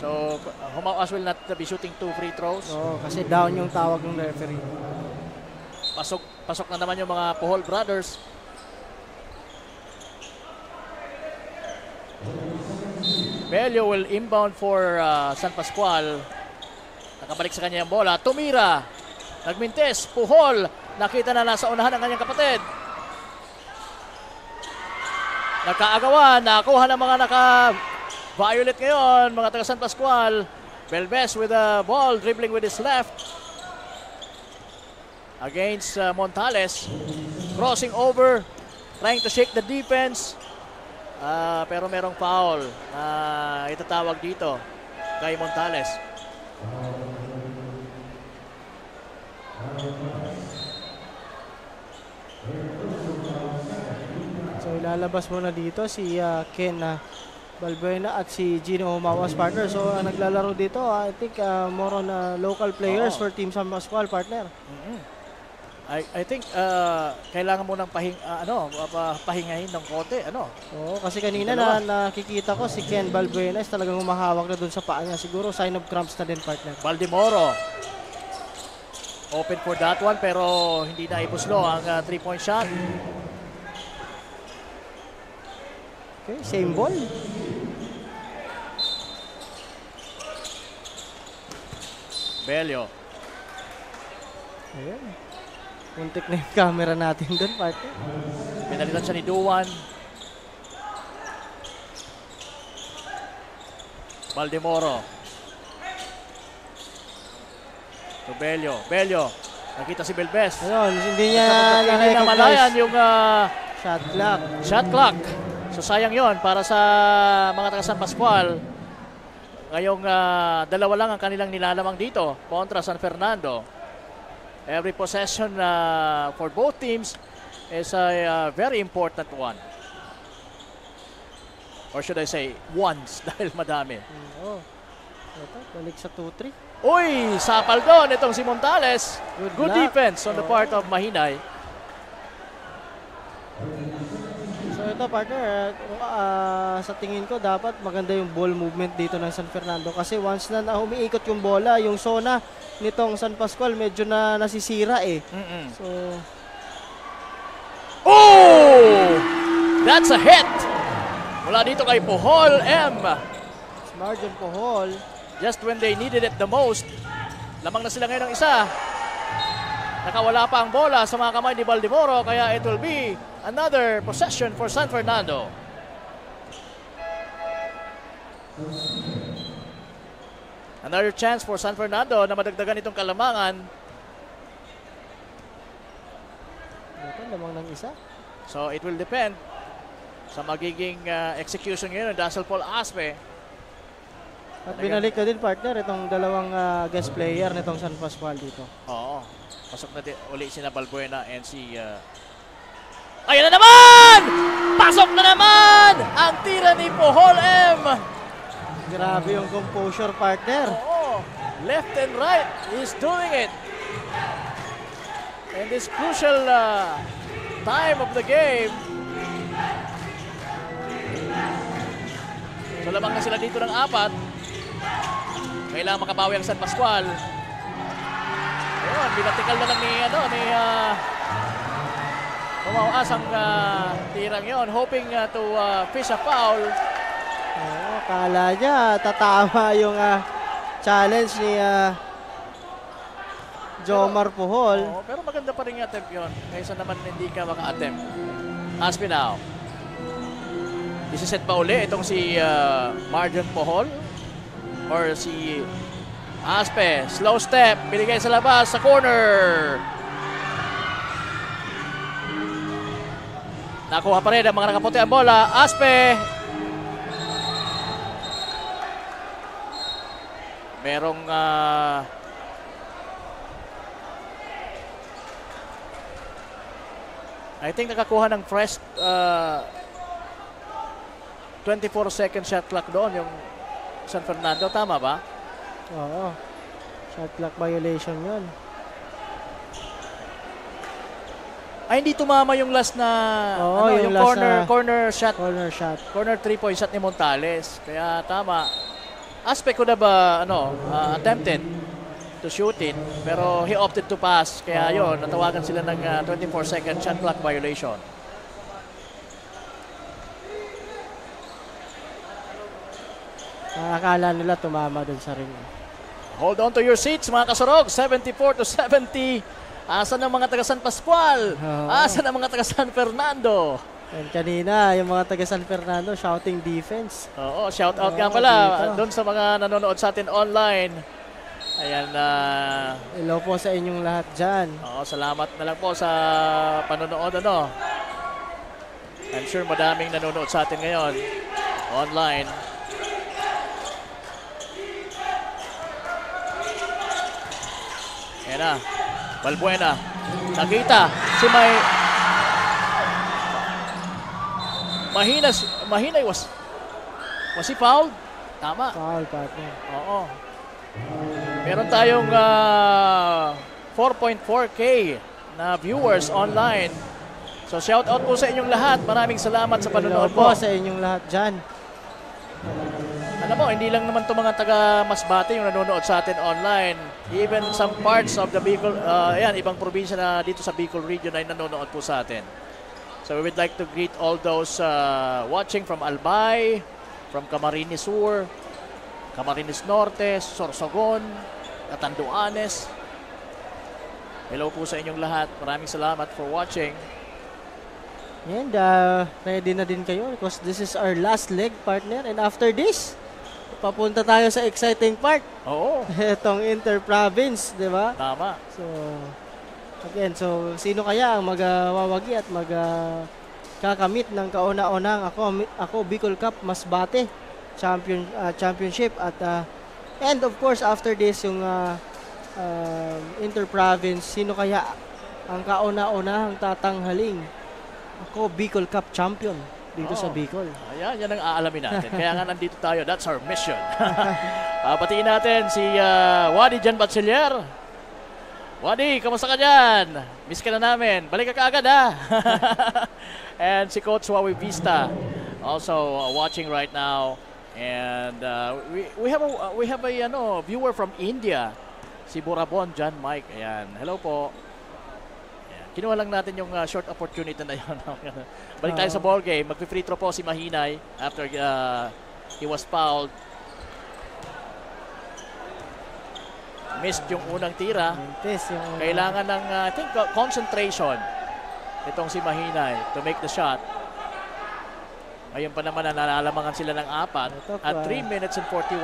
So, Humauas will not be shooting 2 free throws. Oo, kasi down yung tawag ng referee. Pasok na naman yung mga Puhol brothers. Bello will inbound for San Pascual. Nakabalik sa kanya yung bola. Tumira. Nagmintes. Puhol. Nakita na nasa unahan ang kanyang kapatid. Nagkaagawan. Nakuha ng mga naka-violet ngayon. Mga taga San Pascual. Belbes with the ball. Dribbling with his left. Against Montales. Crossing over. Trying to shake the defense. Pero merong foul na itatawag dito kay Montales. So ilalabas muna dito si Ken Balbuena at si Gino Humawas, partner. So naglalaro dito, I think more on local players for Team San Pascual, partner. I think kailangan mo nang pahingahin ng konti, Oo, kasi kanina nakikita ko si Ken Balbuena talagang humahawak na doon sa paa niya. Siguro sign of cramps na din, partner. Baldemoro open for that one pero hindi na ibuslo ang 3-point shot. Okay, same ball. Belio. Ayan. Muntik na yung camera natin doon, partner. Pinalitan siya ni Duwan. Baldemoro. To Belio. Belio. Nakita si Belbes. Ayun, hindi niya namalayan yung shot clock. Shot clock. So sayang yon para sa mga taga San Pascual. Ngayong dalawa lang ang kanilang nilalamang dito kontra San Fernando. Every possession for both teams is a very important one. Or should I say, ones dahil madami. Ito, balik sa 2-3. Uy, sapal doon itong si Montales. Good defense on the part of Mahinay. So ito, partner, sa tingin ko dapat maganda yung ball movement dito ng San Fernando kasi once na umiikot yung bola, yung zona nitong San Pascual medyo na nasisira eh. So that's a hit! Mula dito kay Pohol M. Marjon Pohol. Just when they needed it the most. Lamang na sila ngayon ng isa. Nakawala pa ang bola sa mga kamay ni Baldemoro kaya it will be another possession for San Fernando. Another chance for San Fernando na madagdagan itong kalamangan. Ito, lamang ng isa. So it will depend sa magiging execution ngayon ng Dazzle Paul Aspe. At binalik na din, partner, itong dalawang guest player nitong San Pascual dito. Oo. Pasok na din uli si Balbuena and si... Ayan na naman! Pasok na naman! Ang tira ni Pohol M. Grabe yung composure, partner. Oo. Left and right, he's doing it. And this crucial time of the game. So lamang na sila dito ng 4. Kailangan makabawi ang San Pascual. Ayun, binatikal na lang ni Umawas ang tirang yon, hoping to fish a foul. Oo, kala niya tatama yung challenge ni Jomar Pohol. Oo, pero maganda pa rin yung attempt yun. Kaysa naman hindi ka maka-attempt. Aspinao. Isiset pa uli itong si Marjon Pohol. Or si Aspe. Slow step. Binigay sa labas sa corner. Nakuha pa rin ang mga nakaputi ang bola. Aspe. Merong I think nakakuha ng fresh 24-second shot clock doon yung San Fernando, tama ba? Oo. Shot clock violation yun. Ay, hindi tumama yung last na yung corner shot. Corner 3-point shot ni Montales. Kaya tama. Aspect ko na ba attempted to shoot it, pero he opted to pass. Kaya yon, natawagan sila ng 24-second shot clock violation. Akala nila tumama dun sa ring. Hold on to your seats, mga kasurog. 74-70. Asan ang mga taga San Pascual? Asan ang mga taga San Fernando? And kanina, yung mga taga San Fernando, shouting defense. Oo, shout out nga pala doon sa mga nanonood sa atin online. Ayan na. Hello po sa inyong lahat dyan. Oo, salamat na lang po sa panonood. I'm sure madaming nanonood sa atin ngayon online. Ayan na, Balbuena. Nakita si Mahinay was he fouled? Tama. Foul, partner. Oo. Meron tayong 4.4K na viewers online. So shout out po sa inyong lahat. Maraming salamat sa panonood po. Sa inyong lahat dyan. Alam mo, hindi lang naman itong mga taga Masbate yung nanonood sa atin online. Even some parts of the Bicol, ibang probinsya na dito sa Bicol region ay nanonood po sa atin. So we would like to greet all those watching from Albay, from Camarines Sur, Camarines Norte, Sorsogon, Catanduanes. Hello po sa inyong lahat. Maraming salamat for watching. And ready na din kayo because this is our last leg, partner. And after this, papunta tayo sa exciting part. Oo. Itong Inter-Province, di ba? Tama. So, again, sino kaya ang magwawagi at magkakamit ng kauna-unang ako Bicol Cup Masbate championship at and of course after this yung Inter-Province, sino kaya ang kauna-unang tatanghaling ako Bicol Cup champion dito sa Bicol. Ayan, yan ang aalamin natin. Kaya nga nandito tayo. That's our mission. Patiin natin si Wadi Jan Batchelier. Wadi, kamusta ka dyan? Miss ka na namin. Balik ka kaagad ha. And si Coach Wawi Vista also watching right now. And we have a viewer from India. Si Burabon John Mike. Ayan. Hello po. Kinuha lang natin yung short opportunity na yun. Balik tayo sa ball game. Magpi-free throw po si Mahinay after he was fouled. Missed yung unang tira. Kailangan ng I think concentration itong si Mahinay to make the shot. Ngayon pa naman nalalamangan sila ng 4 at 3 minutes and 41.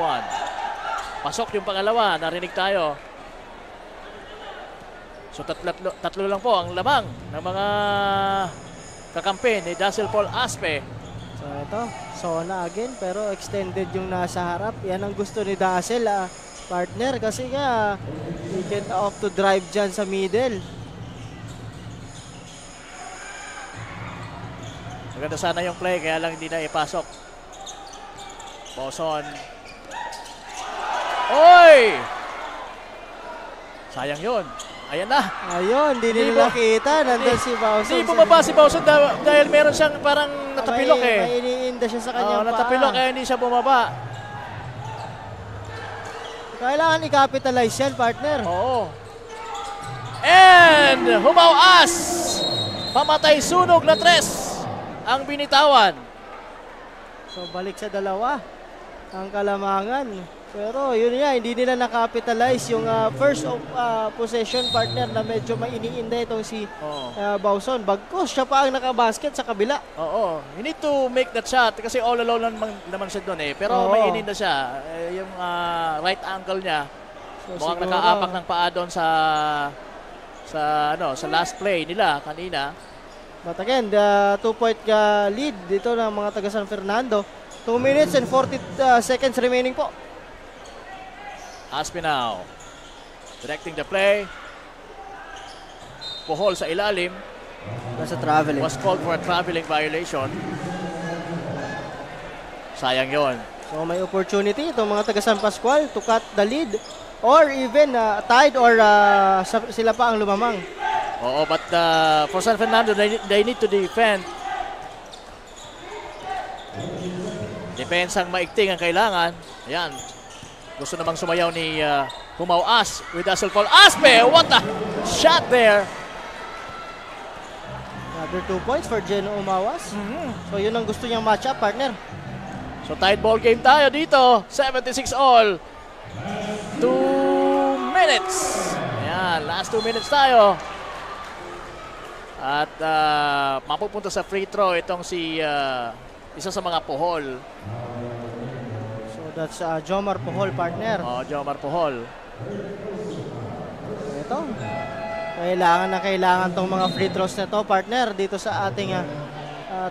Pasok yung pangalawa. Narinig tayo. So tatlo lang po ang lamang ng mga kakampi ni Dazzle Paul Aspe. So ito, zona again pero extended yung nasa harap. Yan ang gusto ni Dazzle, partner, kasi nga he can opt to drive dyan sa middle. Maganda sana yung play kaya lang hindi na ipasok. Boson. Oy! Sayang yun. Ayan na. Ayun, hindi nila nakita. Nandun si Bauson. Hindi bumaba si Bauson dahil meron siyang parang natapilok May iniinda siya sa kanyang paa. Natapilok kaya hindi siya bumaba. Kailangan i-capitalize yan, partner. Oo. And humawas. Pamatay sunog na 3 ang binitawan. So balik sa dalawa ang Kalamangan. Pero yun nga, hindi nila na-capitalize yung first possession, partner, na medyo mainiinda itong si Bauson. Bagkos, siya pa ang nakabasket sa kabila. Oo. You need to make that shot kasi all alone naman siya doon eh. Pero mainiinda siya. Yung right ankle niya, mukhang nakaapak ng paa doon sa last play nila kanina. But again, the 2-point lead dito ng mga taga San Fernando. 2 minutes and 40 seconds remaining po. Aspinao directing the play. Puhol sa ilalim. Nasa traveling. Was called for a traveling violation. Sayang yon. So may opportunity itong mga taga San Pascual to cut the lead or even tied or sila pa ang lumamang. Oo, but for San Fernando, they need to defend. Depensang maigting ang kailangan. Ayan. Gusto namang sumayaw ni Humawas with Dazzle Paul Aspe. What a shot there. Another 2 points for Geno Humawas. So yun ang gusto niyang match-up, partner. So tied ball game tayo dito. 76 all. 2 minutes. Ayan, last 2 minutes tayo. At mapupunta sa free throw itong si isa sa mga Puhol. So that's Jomar Puhol, partner. Jomar Puhol. Ito. Kailangan tong mga free throws na to, partner, dito sa ating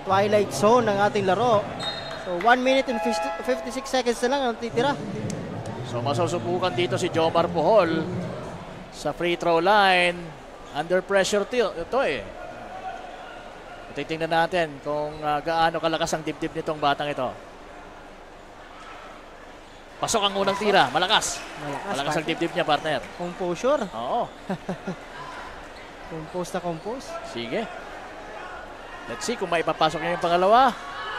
twilight zone ng ating laro. So 1 minute and 56 seconds na lang ang titira. So masusubukan dito si Jomar Bohol sa free throw line. Under pressure ito eh. Titingnan natin kung gaano kalakas ang dibdib nitong batang ito. Pasok ang unang tira. Malakas. Malakas ang dibdib niya, partner. Composure. Oo. Compose na compose. Sige. Let's see kung maipapasok niya yung pangalawa.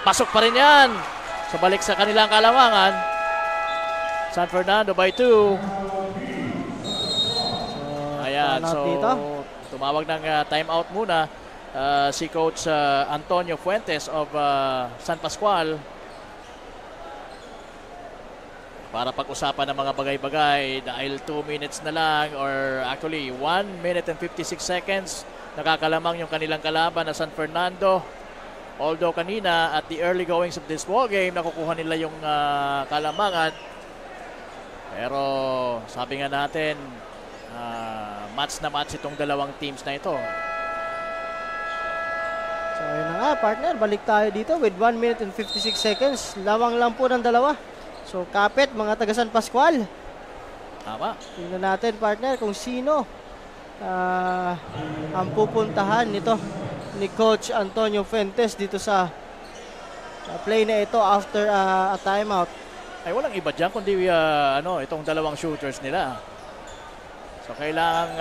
Pasok pa rin yan. So balik sa kanilang kalamangan. San Fernando by 2. Ayan. So tumawag ng timeout muna si Coach Antonio Fuentes of San Pascual para pag-usapan ng mga bagay-bagay dahil 2 minutes na lang or actually 1 minute and 56 seconds nakakalamang yung kanilang kalaban na San Fernando. Although kanina at the early goings of this ball game nakukuha nila yung kalamangan, pero sabi nga natin match na match itong dalawang teams na ito. So ayun na nga partner, balik tayo dito with 1 minute and 56 seconds. Lawang lang po ng dalawa. So kapit mga taga San Pascual. Tama. Tingnan natin partner kung sino ang pupuntahan nito ni Coach Antonio Fuentes dito sa play na ito after a timeout. Ay walang iba dyan kundi itong dalawang shooters nila. So kailangan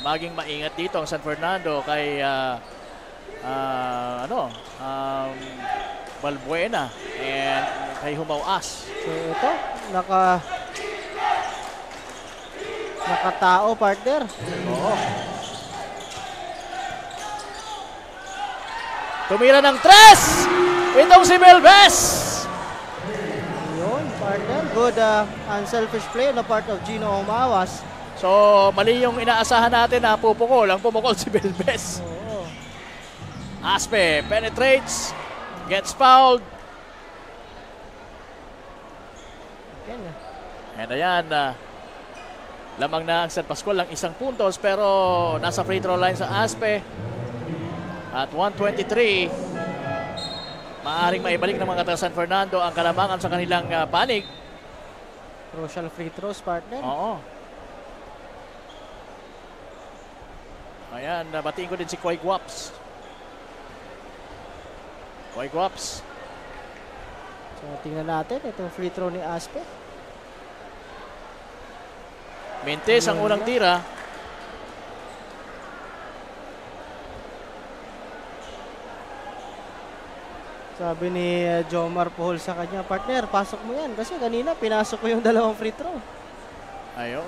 maging maingat dito ang San Fernando kay Balbuena and kay Humau-As. So ito, nakatao partner. Oo. Tumira ng 3! Itong si Belbes! Yun, partner. Good unselfish play on the part of Gino Humau-As. So, mali yung inaasahan natin na pupukol. Ang pumukol si Belbes. Oo. Aspe penetrates. Gets fouled. And ayan, lamang na ang San Pascual lang 1 puntos pero nasa free throw line sa Aspe. At 1:23, maaring maibalik ng mga taga San Fernando ang kalamangan sa kanilang panig. Crucial free throws, partner. Oo. Ayan, batiin ko din si Koy Guaps. Koy Guaps. So tingnan natin itong free throw ni Aspe. Mintes ang unang tira. Sabi ni Jomar Pohol sa kanya, partner, pasok mo yan. Kasi kanina, pinasok ko yung dalawang free throw. Ayun.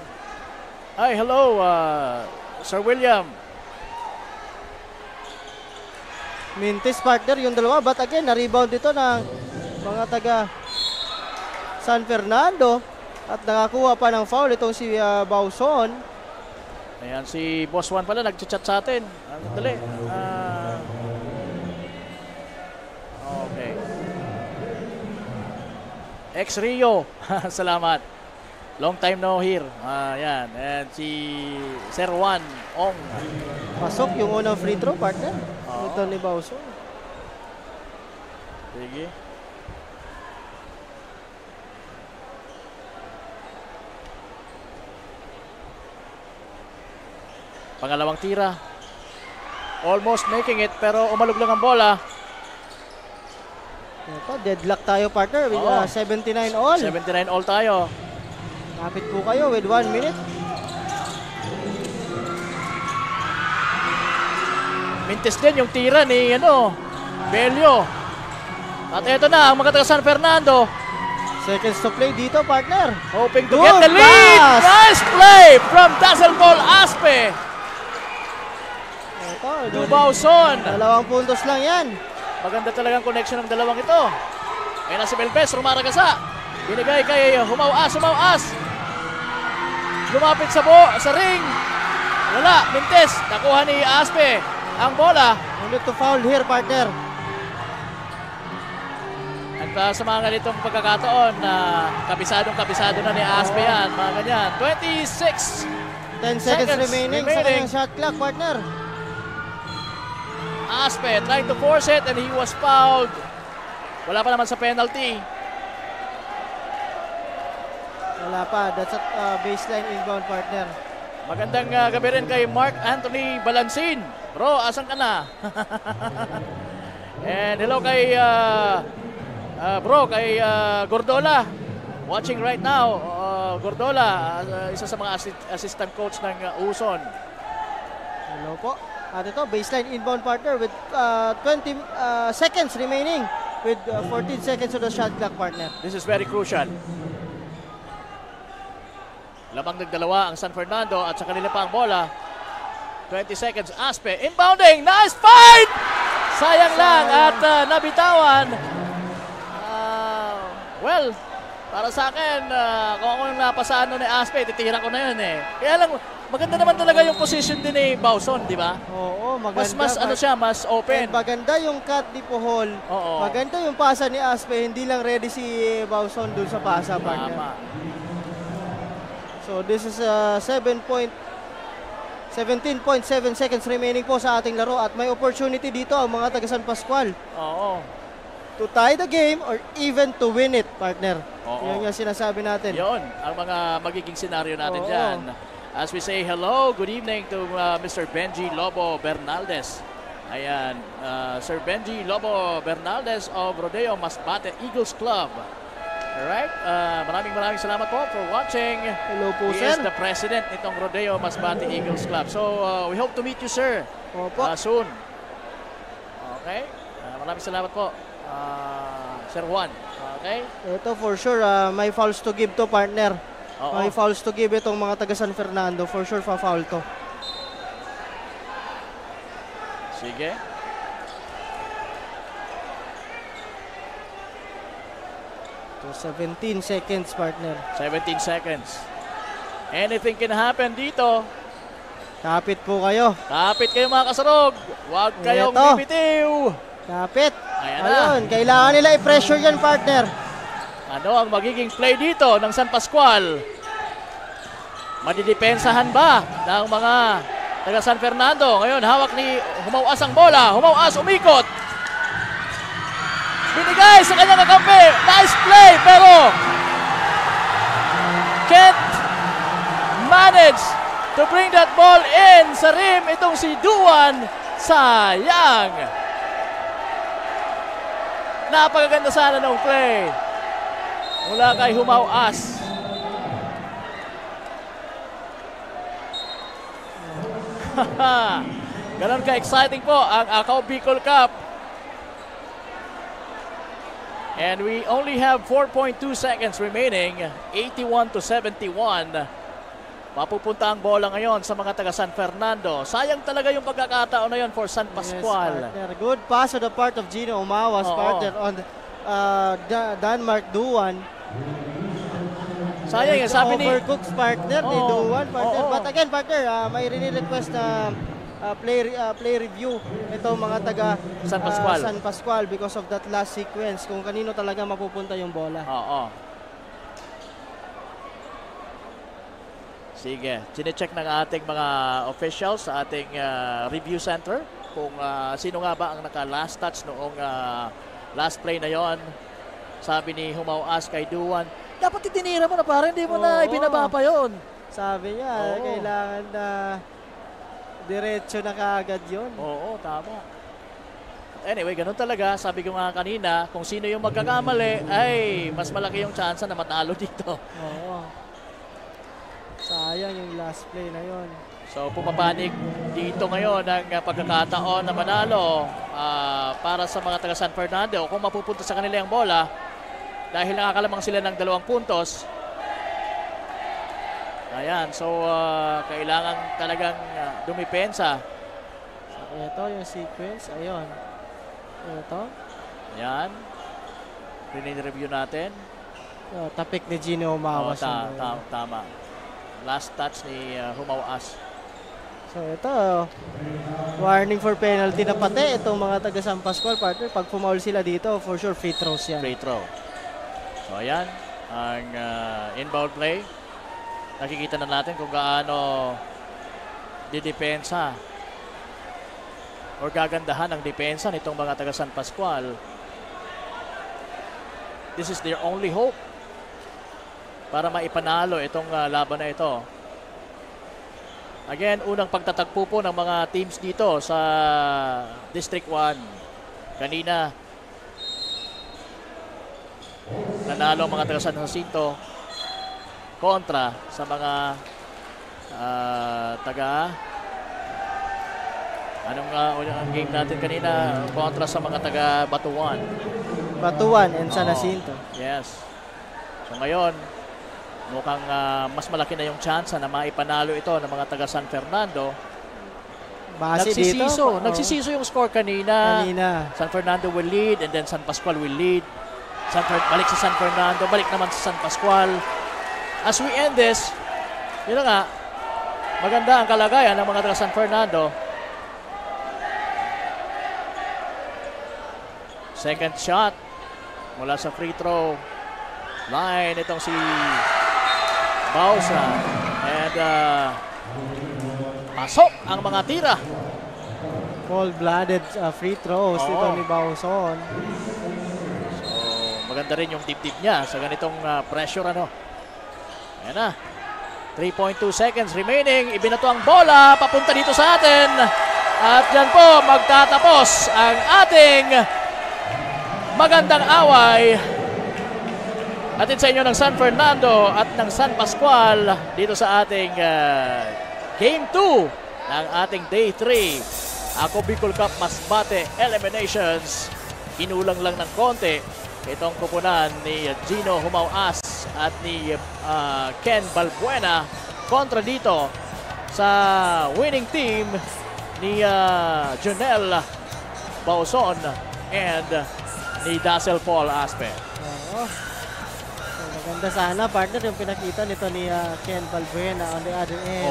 Hi, hello, Sir William. Mintis, partner, yung dalawa. But again, na-rebound dito ng mga taga San Fernando. At nakakuha pa ng foul itong si Bauson. Ayan, si Boss Juan pala nag-chat sa atin. Dali. Okay. Ex-Rio. Salamat. Long time no here. Ayan. And si Sir Juan Ong. Pasok yung unang free throw, partner. Ito ni Bauson. Sige. Pangalawang tira. Almost making it pero umalog lang ang bola. Ito, deadlock tayo, partner with 79 all. 79 all tayo. Kapit po kayo with 1 minute. Mintes din yung tira ni Belio. At eto na ang mga taga San Fernando. Seconds to play dito, partner. Hoping to get the lead. Nice play from Dazzle Ball Aspe. Dubauson. 2 puntos lang yan. Maganda talagang connection ng dalawang ito. Ayan na si Belbes, rumaragasa. Binigay kay Humau-As. Lumapit sa ring. Wala, Mintes. Nakuha ni Aspe ang bola. Need to foul here, partner. At sa mga ganitong pagkakataon na kabisado na ni Aspe yan. Mga ganyan. 10 seconds remaining sa kanyang shot clock, partner. Aspe trying to force it and he was fouled. Wala pa naman sa penalty. Wala pa. That's a baseline inbound, partner. Magandang gabi rin kay Mark Anthony Balansin. Bro, asan ka na? And hello kay kay Gordola. Watching right now. Gordola, isa sa mga assistant coach ng Uson. Hello po. At ito, baseline inbound, partner, with 20 seconds remaining with 14 seconds on the shot clock, partner. This is very crucial. Lamang nagdalawa ang San Fernando at sa kanila pa ang bola. 20 seconds. Aspe inbounding. Nice fight! Sayang lang at nabitawan. Well, para sa akin, kung ako yung napasaan ni Aspe, titira ko na yun eh. Kaya lang, maganda naman talaga yung position din ni Bauson, di ba? Oo, maganda. Mas open. And maganda yung cut ni Puhol. Oo. Maganda yung pasa ni Aspe. Hindi lang ready si Bauson dun sa pasa, partner. Tama. So this is 17.7 seconds remaining po sa ating laro at may opportunity dito ang mga taga San Pascual. Oo. To tie the game or even to win it, partner. Oo. Yun yung sinasabi natin. Yun ang mga magiging senaryo natin Oo. dyan. As we say hello, good evening to Mr. Benji Lobo Bernaldez. Ayan, Sir Benji Lobo Bernaldez of Rodeo Masbate Eagles Club. Alright, maraming salamat po for watching. Hello po, He sir. is the president nitong Rodeo Masbate Eagles Club. So, we hope to meet you, sir. Opo. Soon. Okay, maraming salamat po, Sir Juan. Okay. Ito for sure, may fouls to give to, partner. Oo. May fouls to give itong mga taga San Fernando. For sure, fa-foul to. Sige. So 17 seconds, partner. 17 seconds. Anything can happen dito. Kapit po kayo. Kapit kayo mga kasarog. Huwag kayong Ito. bibitiw. Kapit. Ayan na. Ayun, kailangan nila i-pressure yan, partner. Ano ang magiging play dito ng San Pascual? Madidepensahan ba ng mga taga San Fernando? Ngayon, hawak ni Humauas ang bola. Humauas, umikot. Binigay sa kanyang kakampi. Nice play, pero can't manage to bring that ball in sa rim. Itong si Duan. Sayang. Napakaganda sana ng play mula kay Humauas. Ganon ka-exciting po ang Acau Bicol Cup. And we only have 4.2 seconds remaining. 81-71. Mapupunta ang bola ngayon sa mga taga San Fernando. Sayang talaga yung pagkakataon na yun for San Pascual. Yes, good pass on the part of Gino Umawas, partner, on Denmark Duan. Sayang yan, sabi ni... Overcooked partner ni Duan, partner. But again, partner, may request na play review ito mga taga San Pascual because of that last sequence, kung kanino talaga mapupunta yung bola. Oo. Sige, chinecheck ng ating mga officials sa ating review center kung sino nga ba ang naka-last touch noong last play na yon. Sabi ni Humauas kay Duan, dapat itinira mo na parang hindi mo na ibinaba pa yun. Sabi niya, kailangan na diretso na kaagad yun. Oo, tama. Anyway, ganun talaga. Sabi ko nga kanina, kung sino yung magkakamali, ay mas malaki yung chance na matalo dito. Oo. Sayang yung last play na yon. So pumapanig dito ngayon ang pagkakataon na manalo para sa mga taga San Fernando kung mapupunta sa kanila yung bola dahil nakakalamang sila ng 2 puntos. Ayan, so kailangan talagang dumipensa. So, ito yung sequence, ayun. Ito. Ayan. Review natin. Tapik ni Gino Umawas. Tama. Last touch ni Humauas. So ito, warning for penalty na pati itong mga taga San Pascual, partner. Pag pumaul sila dito, for sure free throws yan. Free throw. So ayan, ang inbound play. Nakikita na natin kung gaano didepensa or gagandahan ang depensa nitong mga taga San Pascual. This is their only hope para maipanalo itong laban na ito. Again, unang pagtatagpo po ng mga teams dito sa District 1. Kanina, nanalo ang mga taga San Jacinto kontra sa mga ang game natin kanina kontra sa mga taga Batuan. Batuan and San Jacinto. Yes. So ngayon, mukhang mas malaki na yung chance na maipanalo ito ng mga taga San Fernando. Base dito? Nagsisiso yung score kanina. San Fernando will lead and then San Pascual will lead. Balik sa San Fernando, balik naman sa San Pascual. As we end this, yun na nga, maganda ang kalagayan ng mga taga San Fernando. Second shot mula sa free throw line, itong si Bausa. And pasok ang mga tira. Cold-blooded free throws ito ni Bauson. So, maganda rin yung dip-dip niya sa ganitong pressure. Ayan na. 3.2 seconds remaining. Ibinato ang bola papunta dito sa atin. At yan po magtatapos ang ating magandang away atin sa inyo ng San Fernando at ng San Pascual dito sa ating Game 2 ng ating Day 3. Ako Bicol Cup Masbate Eliminations. Kinulang lang ng konti itong kupunan ni Gino Humauas at ni Ken Balbuena kontra dito sa winning team ni Jonel Bauson and ni Dazzle Paul Aspe. Maganda sana, partner, yung pinakita nito ni Ken Balbuena on the other end.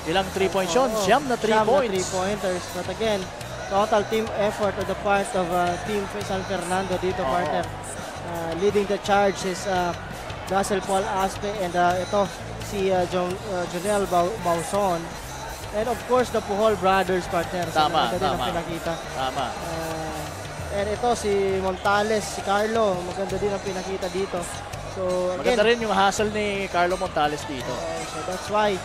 Ilang 3-point shots? Siyam na 3 points. 3-pointers. But again, total team effort on the part of Team San Fernando dito, partner. Leading the charge is Dazzle Paul Aspe and ito si Jonel Bauson. And of course, the Puhol brothers, partner. Tama. Pinakita. And ito si Montales, si Carlo, maganda din ang pinakita dito. So again, maganda rin yung hustle ni Carlo Montales dito. So that's why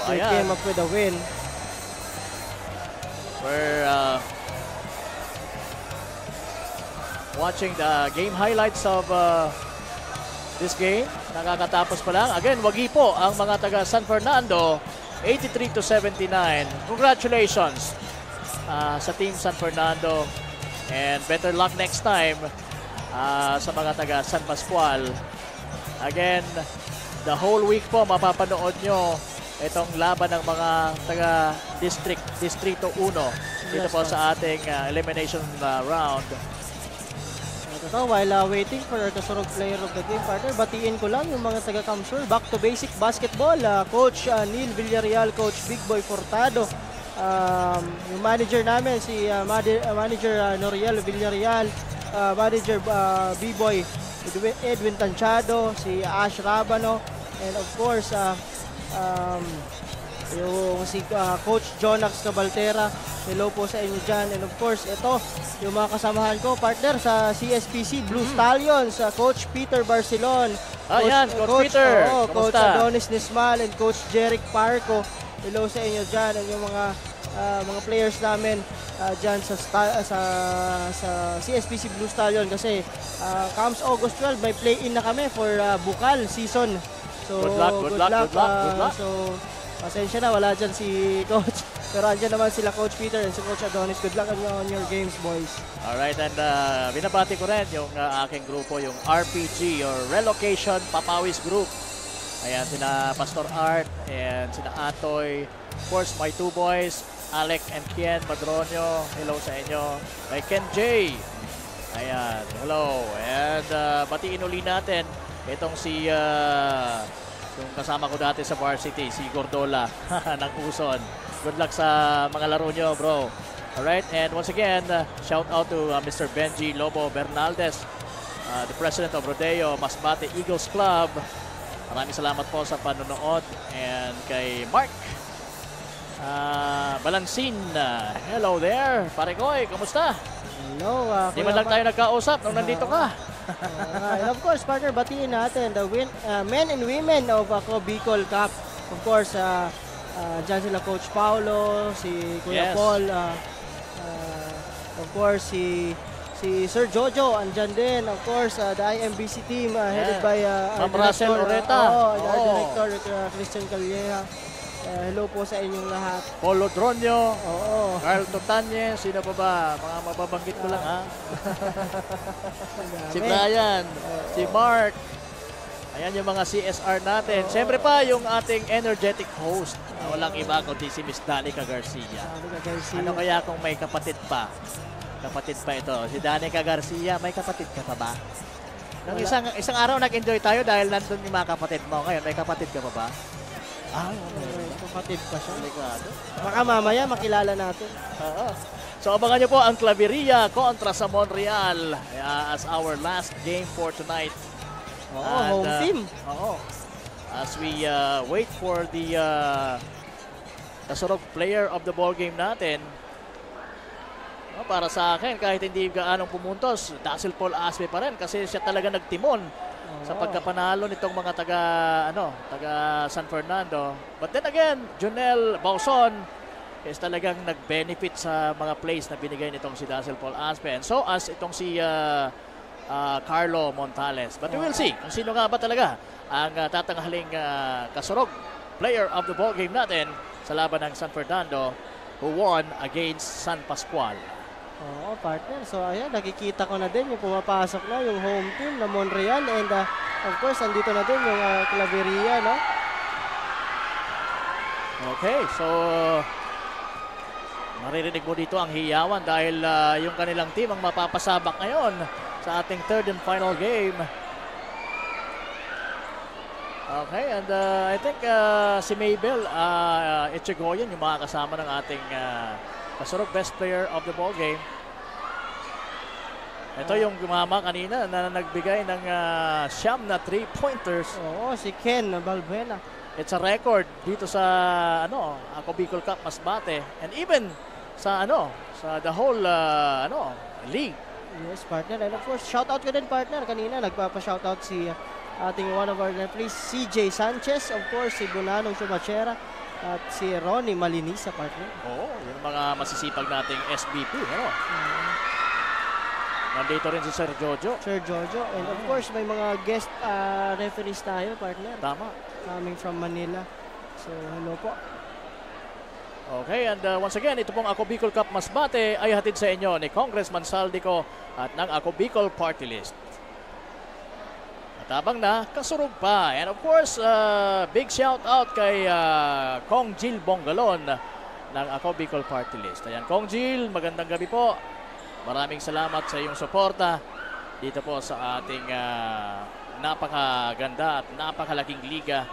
they came up with a win. We're watching the game highlights of this game. Nakakatapos pa lang. Again, wagi po ang mga taga San Fernando. 83-79. Congratulations sa Team San Fernando. And better luck next time sa mga taga San Pascual. Again, the whole week po mapapanood nyo itong laban ng mga taga Distrito 1 dito po sa ating elimination round. Ito, while waiting for the Kasurog player of the game, partner, batiin ko lang yung mga taga Kamsur. Back to basic basketball. Coach Neil Villarreal, Coach Big Boy Furtado. Yung manager namin, si Manager Noriel Villarreal, Manager B-Boy Edwin Tanchado, si Ash Rabano, and of course, yung si Coach Jonax Cabaltera. Hello po sa inyo dyan. And of course, ito, yung mga kasamahan ko, partner sa CSPC Blue Stallions, Coach Peter Barcelon. Coach Peter. Coach Adonis Nismal and Coach Jeric Parco. Hello sa inyo dyan. And yung mga players namin dyan sa CSPC Blue Stallion kasi comes August 12, may play-in na kami for Bukal season. So, good luck. So, pasensya na, wala dyan si Coach. Pero andyan naman sila Coach Peter and si Coach Adonis. Good luck on your games, boys. Alright, and binabati ko rin yung aking grupo, yung RPG or Relocation Papawis Group. Ayan, sina Pastor Art and sina Atoy. Of course, my two boys, Alec and Kian Padronio. Hello sa inyo. Kay Ken J. Ayan, hello. And batiin uli natin itong si yung kasama ko dati sa varsity, si Gordola ng Uson. Good luck sa mga laro nyo, bro. Alright, and once again, shout out to Mr. Benji Lobo Bernaldez, the president of Rodeo Masbate Eagles Club. Maraming salamat po sa panonood. And kay Mark Balansin. Hello there, pare Koy, kumusta? Hello. Di man lang tayo nagkausap nung nandito ka. And of course, partner, batiin natin the men and women of Ako Bicol Cup. Of course, dyan sila Coach Paulo, si Kuya Paul, of course, si Sir Jojo, andyan din. Of course, the IMBC team headed by our Russell Oreta. Our director, Christian Calleja. Hello po sa inyong lahat. Polo Dronyo, Carl Totanye, sino pa ba? Mga mababanggit ko lang ha. Si Brian, si Mark. Ayan yung mga CSR natin. Siyempre pa yung ating energetic host. Walang iba kundi si Miss Danica Garcia. Ano kaya kung may kapatid pa? Kapatid pa ito. Si Danica Garcia, may kapatid ka pa ba? Nung isang araw nag-enjoy tayo dahil nandun yung mga kapatid mo. Ngayon, may kapatid ka pa ba? May kapatid pa siya. Baka mamaya makilala natin. So abangan nyo po ang Claveria kontra sa Montreal as our last game for tonight. Home team. As we wait for the kasurog player of the ball game natin. Para sa akin, kahit hindi gaanong pumuntos, Dazzle Paul Aspe pa rin kasi siya talaga nagtimon sa pagkapanalo nitong mga taga San Fernando. But then again, Jonel Bauson is talagang nag-benefit sa mga plays na binigay nitong si Dazzle Paul Aspe. And so as itong si Carlo Montales. But we will see kung sino nga ba talaga ang tatanghaling kasurog player of the ball game natin sa laban ng San Fernando who won against San Pascual. Partner. So, ayan, nakikita ko na din yung pumapasok na yung home team na Montreal and of course, andito na din yung Claveria, no? Okay, so maririnig mo dito ang hiyawan dahil yung kanilang team ang mapapasabak ngayon sa ating third and final game. Okay, and I think si Mabel Echegoyen, yung mga kasama ng ating kasurog best player of the ball game. Ito yung gumama kanina na nagbigay ng siyam na 3-pointers. Si Ken Balbuena. It's a record dito sa Ako Bicol Cup Masbate and even sa sa the whole league. Yes, partner. And of course, shoutout ko din, partner. Kanina nagpapa-shoutout si ating one of our referees, CJ Sanchez, of course, si Bonanong Chumachera, at si Ronnie Malinisa, partner. Yung mga masisipag nating SBP, nandito rin si Sir Jojo. And of course, may mga guest referees tayo, partner. Tama. Coming from Manila. So, hello po. Okay, and once again, ito pong Ako Bicol Cup Masbate ay hatid sa inyo ni Congressman Saldico at ng Ako Bicol Party List. Tabang na, kasurog pa. And of course, big shout out kay Kong Jill Bongalon ng Ako Bicol Party List. Ayan, Kong Jill, magandang gabi po. Maraming salamat sa iyong suporta dito po sa ating napakaganda at napakalaking liga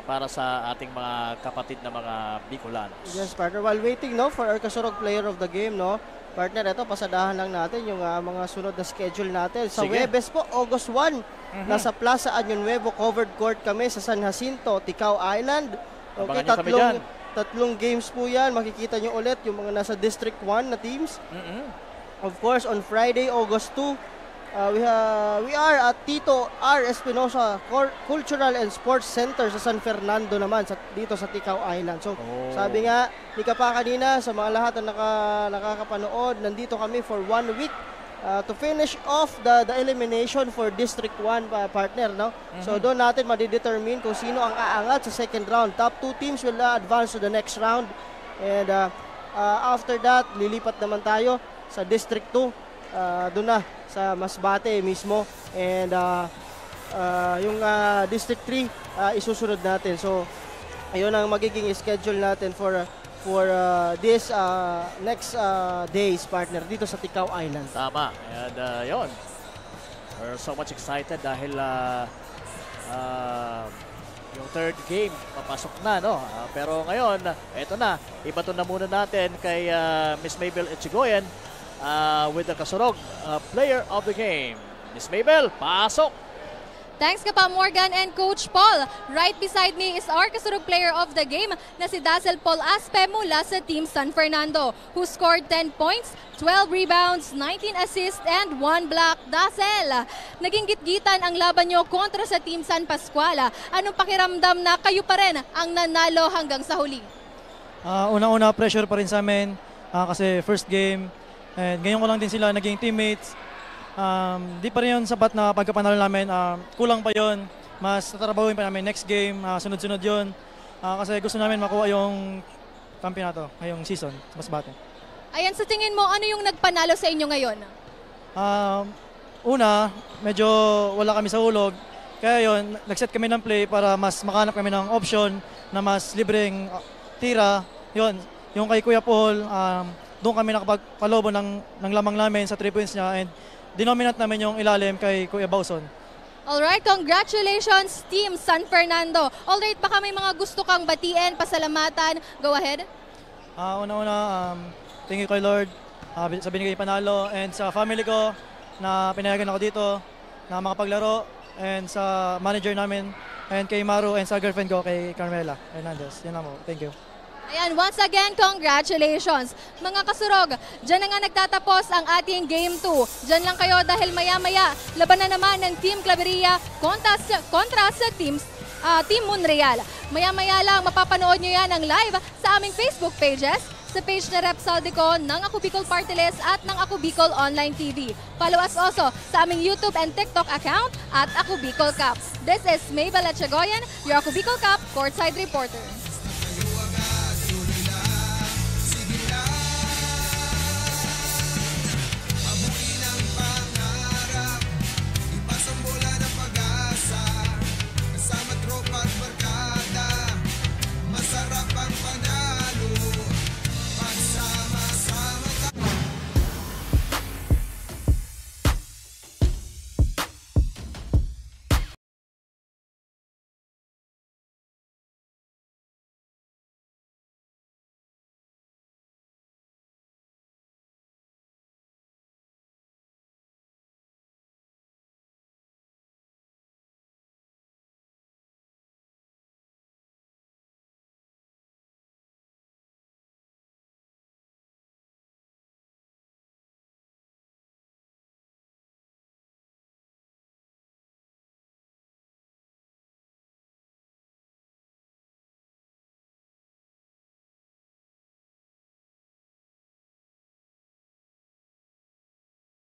para sa ating mga kapatid na mga Bicolanos. Yes, partner. While waiting for our kasurog player of the game, partner, ito, pasadahan lang natin yung mga sunod na schedule natin. Sa Webes po, August 1, nasa Plaza Año Nuevo, covered court kami sa San Jacinto, Ticao Island. Okay, tatlong games po yan. Makikita nyo ulit yung mga nasa District 1 na teams. Of course, on Friday, August 2, we are at Tito R. Espinosa Cultural and Sports Center sa San Fernando naman, dito sa Ticao Island. So, sabi nga, di ka pa kanina, sa mga lahat na nakakapanood, nandito kami for 1 week to finish off the elimination for District 1 partner, no? So, doon natin madidetermine kung sino ang aangat sa second round. Top 2 teams will advance to the next round. And after that, lilipat naman tayo sa District 2. Doon na sa Masbate mismo, and yung District 3 isusunod natin. So ayun ang magiging schedule natin for this next days, partner, dito sa Ticao Island. Tama, and yun, we're so much excited dahil yung third game papasok na, pero ngayon eto na, ibato na muna natin kay Miss Mabel Echegoyen with the kasurog player of the game. Miss Mabel, pasok! Thanks ka pa, Morgan and Coach Paul. Right beside me is our kasurug player of the game na si Dazzle Paul Aspe mula sa Team San Fernando, who scored 10 points, 12 rebounds, 19 assists, and 1 block. Dazzle, naging gitgitan ang laban nyo kontra sa Team San Pascual. Anong pakiramdam na kayo pa rin ang nanalo hanggang sa huli? Una-una, pressure pa rin sa amin kasi first game. And ngayon ko lang din sila naging teammates. Di pa rin yun sapat na pagkapanalo namin. Kulang pa yun. Mas tatrabahuin pa namin next game. Sunod-sunod yun. Kasi gusto namin makuha yung kampiyonato ngayong season sa Masbate. Ayan, sa tingin mo, ano yung nagpanalo sa inyo ngayon? Una, medyo wala kami sa hulog. Kaya yun, nag-set kami ng play para mas makahanap kami ng option na mas libreng tira. Yun, yung kay Kuya Paul, doon kami nakapagpalobo ng lamang namin sa 3 points niya. And dinominate namin yung ilalim kay Kuya Bauson. Alright, congratulations Team San Fernando. Alright, baka may mga gusto kang batiin, pasalamatan. Go ahead. Una-una, thank you kay Lord sa binigay panalo, and sa family ko na pinayagan ako dito na makapaglaro, and sa manager namin, and kay Maru, and sa girlfriend ko kay Carmela Hernandez. Yan lang mo. Thank you. Ayan, once again, congratulations. Mga kasurog, dyan na nga nagtatapos ang ating Game 2. Dyan lang kayo dahil maya-maya, laban na naman ng Team Claveria kontra sa Team Monreal. Maya-maya lang, mapapanood nyo yan ang live sa aming Facebook pages, sa page na Rep Saldico ng Ako Bicol Party List at ng Ako Bicol Online TV. Follow us also sa aming YouTube and TikTok account at Ako Bicol Cup. This is Maybel Atchagoyan, your Ako Bicol Cup courtside reporter.